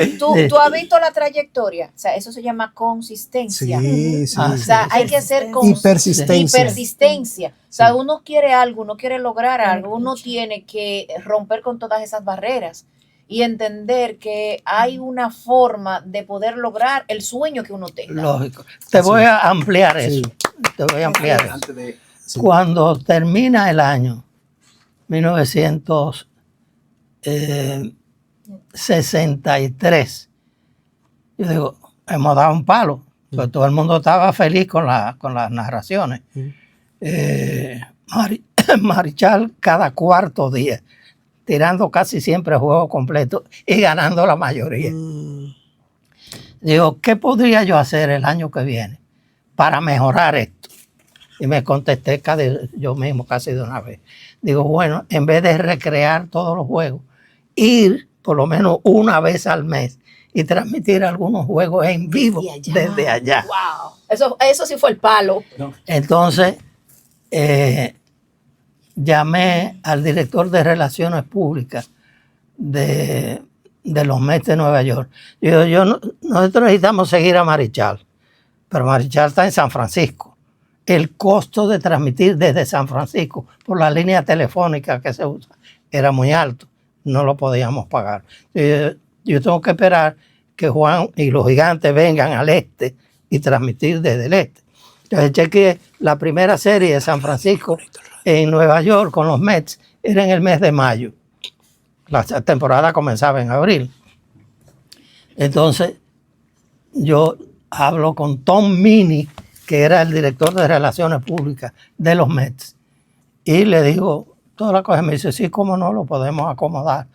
has visto la trayectoria. O sea, eso se llama consistencia. Sí, sí. O sea, hay que ser Y persistencia. Y persistencia. O sea, uno quiere algo, uno quiere lograr algo, uno tiene que romper con todas esas barreras y entender que hay una forma de poder lograr el sueño que uno tenga. Lógico. Te voy a ampliar eso. Sí. Te voy a ampliar eso. Antes de Sí. Cuando termina el año 1963, yo digo, hemos dado un palo. Pues todo el mundo estaba feliz con las narraciones. Marichal cada cuarto día, tirando casi siempre juego completo y ganando la mayoría. Digo, ¿qué podría yo hacer el año que viene para mejorar esto? Y me contesté yo mismo casi de una vez. Digo, bueno, en vez de recrear todos los juegos, ir por lo menos una vez al mes y transmitir algunos juegos en vivo desde allá. Wow. Eso sí fue el palo. Entonces, llamé al director de Relaciones Públicas de los Mets de Nueva York. Nosotros necesitamos seguir a Marichal, pero Marichal está en San Francisco. El costo de transmitir desde San Francisco por la línea telefónica que se usa era muy alto. No lo podíamos pagar. Yo tengo que esperar que Juan y los Gigantes vengan al este y transmitir desde el este. Entonces chequeé la primera serie de San Francisco en Nueva York con los Mets, era en el mes de mayo. La temporada comenzaba en abril. Entonces yo hablo con Tom Meany, que era el director de Relaciones Públicas de los Mets, y le digo toda la cosa. Me dice, sí, cómo no, lo podemos acomodar.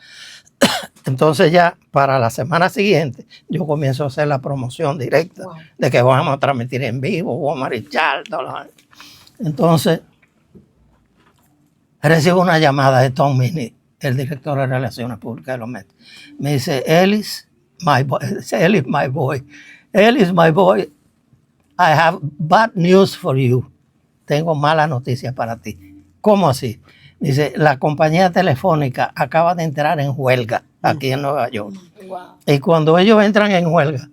Entonces ya para la semana siguiente yo comienzo a hacer la promoción directa de que vamos a transmitir en vivo, Juan Marichal. Entonces recibo una llamada de Tom Meany, el director de Relaciones Públicas de los Mets. Me dice, Ellis, my boy, I have bad news for you. Tengo mala noticia para ti. ¿Cómo así? Dice, la compañía telefónica acaba de entrar en huelga aquí en Nueva York. Wow. Y cuando ellos entran en huelga,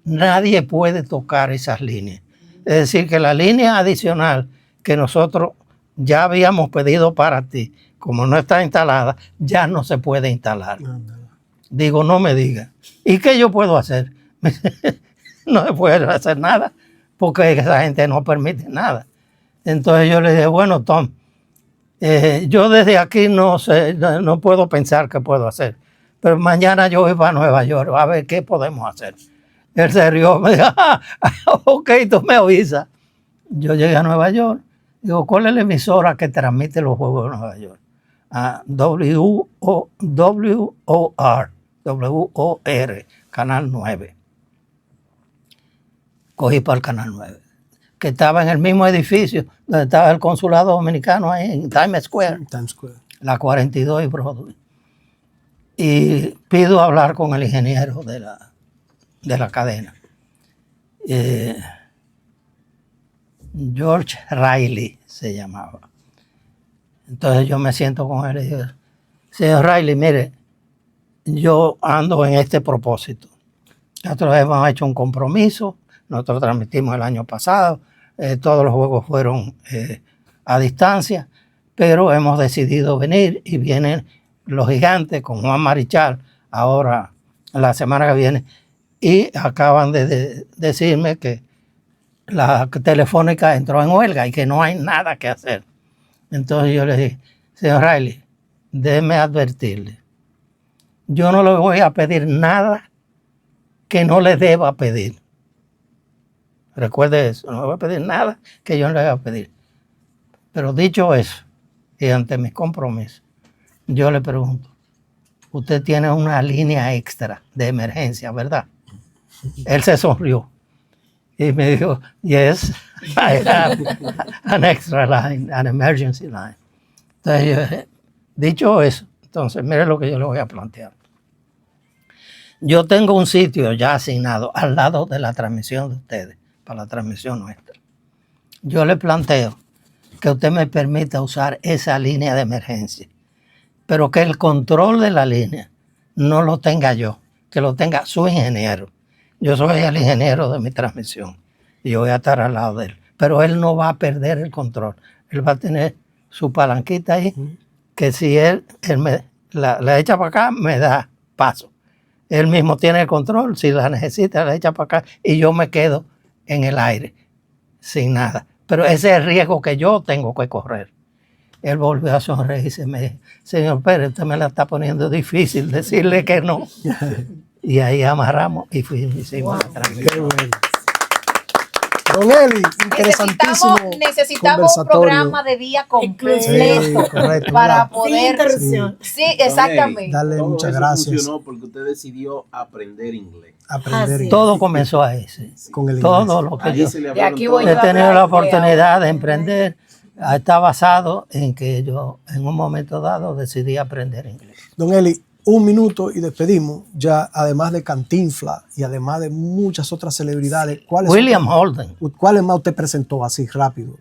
nadie puede tocar esas líneas. Es decir, que la línea adicional que nosotros ya habíamos pedido para ti, como no está instalada, ya no se puede instalar. Digo, no me diga. ¿Y qué yo puedo hacer? No se puede hacer nada, porque esa gente no permite nada. Entonces yo le dije, bueno, Tom, yo desde aquí no sé, no puedo pensar qué puedo hacer, pero mañana yo voy para Nueva York a ver qué podemos hacer. Él se rió, me dijo, ok, tú me avisas. Yo llegué a Nueva York, digo, ¿cuál es la emisora que transmite los juegos de Nueva York? WOR, Canal 9. Cogí para el Canal 9, que estaba en el mismo edificio donde estaba el consulado dominicano, ahí en Times Square, la 42 y Broadway. Y pido hablar con el ingeniero de la cadena. George Riley se llamaba. Entonces yo me siento con él y digo, señor Riley, mire, yo ando en este propósito. Nosotros hemos hecho un compromiso. Nosotros transmitimos el año pasado, todos los juegos fueron a distancia, pero hemos decidido venir y vienen los Gigantes con Juan Marichal ahora, la semana que viene, y acaban de decirme que la telefónica entró en huelga y que no hay nada que hacer. Entonces yo le dije, señor Riley, déjeme advertirle, yo no le voy a pedir nada que no le deba pedir. Recuerde eso, no le voy a pedir nada que yo no le deba pedir. Pero dicho eso, y ante mis compromisos, yo le pregunto, usted tiene una línea extra de emergencia, ¿verdad? Él se sonrió y me dijo, yes, I have an extra line, an emergency line. Entonces, yo, dicho eso, entonces, mire lo que yo le voy a plantear. Yo tengo un sitio ya asignado al lado de la transmisión de ustedes, para la transmisión nuestra. Yo le planteo que usted me permita usar esa línea de emergencia, pero que el control de la línea no lo tenga yo, que lo tenga su ingeniero. Yo soy el ingeniero de mi transmisión y yo voy a estar al lado de él, pero él no va a perder el control. Él va a tener su palanquita ahí, que si él me la echa para acá, me da paso. Él mismo tiene el control, si la necesita, la echa para acá y yo me quedo en el aire, sin nada. Pero ese es el riesgo que yo tengo que correr. Él volvió a sonreír y me dijo, señor Pérez, usted me la está poniendo difícil decirle que no. Y ahí amarramos y hicimos la transmisión. Don Eli, interesantísimo. Necesitamos un programa de día completo Sí, correcto, para ¿verdad? Sin poder. interrupción. Sí, exactamente. Dale Todo muchas eso gracias. funcionó porque usted decidió aprender inglés. Aprender Así Todo comenzó ahí, sí. con el Todo inglés. lo que Ahí yo se le De abrieron aquí todas voy he yo a tenido hablar la oportunidad ahora. de emprender. Está basado en que yo en un momento dado decidí aprender inglés. Don Eli, un minuto y despedimos. Ya, además de Cantinflas y además de muchas otras celebridades, William Holden. ¿cuáles más usted presentó así rápido?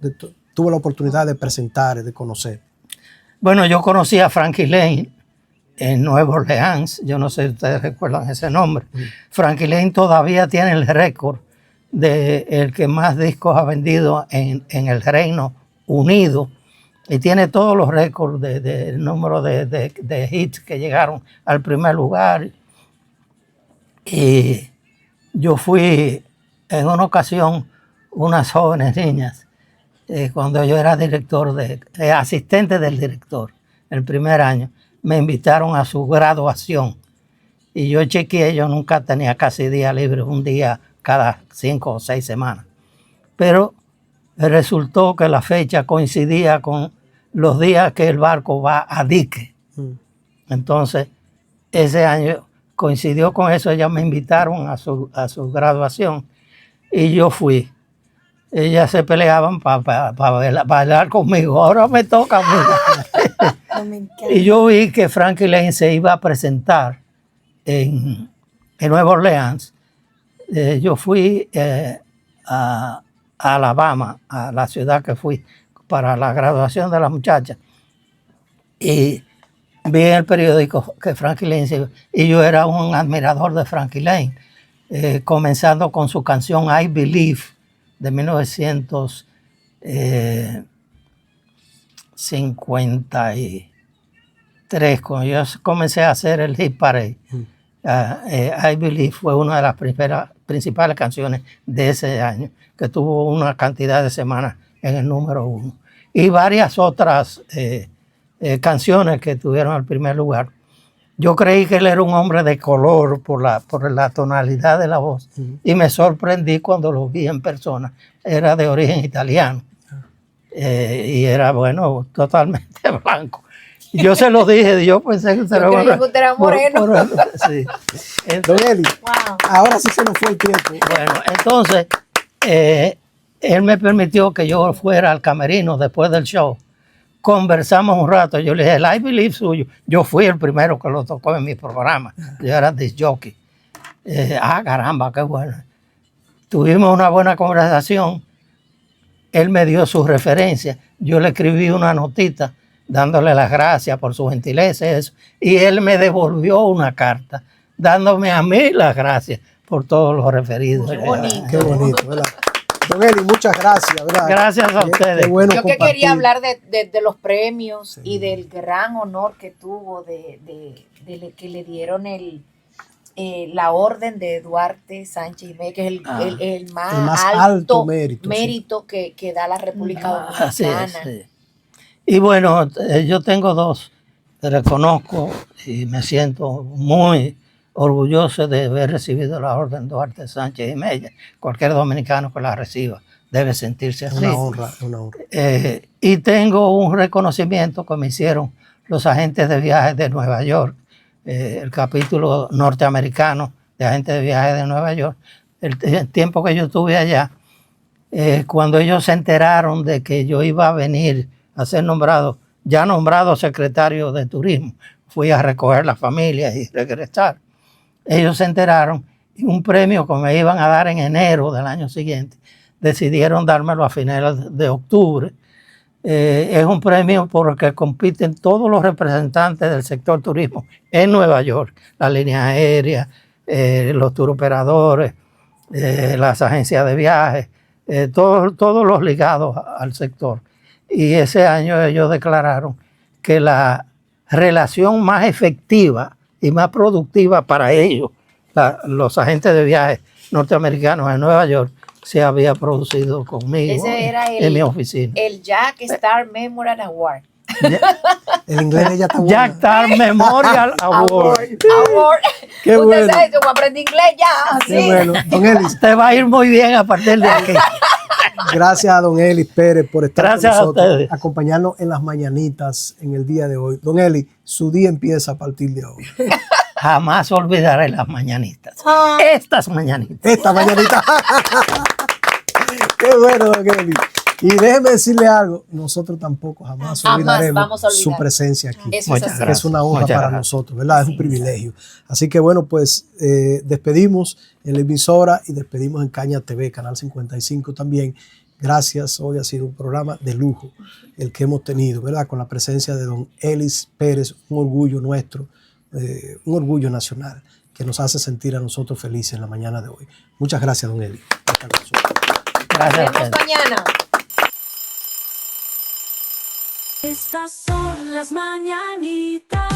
Tuvo la oportunidad de presentar, de conocer. Bueno, yo conocí a Frankie Lane en Nueva Orleans. Yo no sé si ustedes recuerdan ese nombre. Frankie Lane todavía tiene el récord de el que más discos ha vendido en el Reino Unido. Y tiene todos los récords del número de hits que llegaron al primer lugar. Y yo fui en una ocasión, unas jóvenes niñas, cuando yo era asistente del director, el primer año, me invitaron a su graduación. Y yo chequeé, yo nunca tenía casi día libre, un día cada 5 o 6 semanas. Pero resultó que la fecha coincidía con los días que el barco va a dique. Entonces, ese año coincidió con eso, ellas me invitaron a su graduación y yo fui. Ellas se peleaban para bailar conmigo, ahora me toca a mí. Y yo vi que Frankie Lane se iba a presentar en Nueva Orleans. Yo fui a Alabama, a la ciudad que fui para la graduación de la muchacha, y vi en el periódico que Frankie Lane se iba, y yo era un admirador de Frankie Lane, comenzando con su canción I Believe de 1953, cuando yo comencé a hacer el hit parade. I Believe fue una de las principales canciones de ese año, que tuvo una cantidad de semanas en el número 1. Y varias otras canciones que tuvieron el primer lugar. Yo creí que él era un hombre de color por la tonalidad de la voz. Y me sorprendí cuando lo vi en persona. Era de origen italiano. Y era, bueno, totalmente blanco. Yo se lo dije, yo pensé que usted era moreno. Sí. Don Eli, Wow. ahora sí se nos fue el tiempo. Bueno, entonces, él me permitió que yo fuera al camerino después del show. Conversamos un rato, yo le dije, el I Believe suyo, yo fui el primero que lo tocó en mi programa, yo era disc jockey. Caramba, qué bueno. Tuvimos una buena conversación, él me dio sus referencias, yo le escribí una notita dándole las gracias por su gentileza y eso, y él me devolvió una carta dándome a mí las gracias por todos los referidos. Qué bonito. Qué bonito, ¿verdad? Don Eli, muchas gracias, ¿verdad? Gracias a ustedes. Qué bueno Yo que compartir. quería hablar de los premios y del gran honor que tuvo de que le dieron la orden de Duarte Sánchez Jiménez, que es el más alto mérito, que da la República Así Dominicana. es, sí. Y bueno, yo tengo dos, reconozco y me siento muy orgulloso de haber recibido la Orden Duarte Sánchez y Mella. Cualquier dominicano que la reciba debe sentirse así. Una honra, una honra. Y tengo un reconocimiento que me hicieron los agentes de viajes de Nueva York, el capítulo norteamericano de agentes de viajes de Nueva York. El tiempo que yo estuve allá, cuando ellos se enteraron de que yo iba a venir a ser nombrado secretario de turismo, fui a recoger la familia y regresar. Ellos se enteraron y un premio que me iban a dar en enero del año siguiente, decidieron dármelo a finales de octubre. Es un premio por el que compiten todos los representantes del sector turismo en Nueva York, las líneas aéreas, los turoperadores, las agencias de viajes, todos los ligados al sector. Y ese año ellos declararon que la relación más efectiva y más productiva para ellos, los agentes de viajes norteamericanos en Nueva York, se había producido conmigo. Ese era en mi oficina. El Jack Star Memorial Award. El inglés de ella está bueno. Jack Star Memorial Award. Qué Usted bueno. sabe, yo aprendí inglés ya. Qué Sí. bueno. Don Elis, Te va a ir muy bien a partir de aquí. gracias a don Elis Pérez por estar Gracias a con nosotros, ustedes. acompañarnos en las mañanitas en el día de hoy. Don Elis, su día empieza a partir de hoy. Jamás olvidaré las mañanitas. Estas mañanitas. Esta mañanita. Qué bueno, don Elis. Y déjeme decirle algo, nosotros tampoco jamás olvidaremos vamos a olvidar su presencia aquí. Eso es Muchas así. gracias. Es una honra Muchas para gracias. nosotros, ¿verdad? Es un privilegio. Así que bueno, pues despedimos en la emisora y despedimos en Caña TV, Canal 55 también. Gracias, hoy ha sido un programa de lujo el que hemos tenido, ¿verdad? Con la presencia de don Elis Pérez, un orgullo nuestro, un orgullo nacional que nos hace sentir a nosotros felices en la mañana de hoy. Muchas gracias, don Elis. por estar con nosotros. Gracias a Nos vemos ustedes. mañana. Estas son las mañanitas.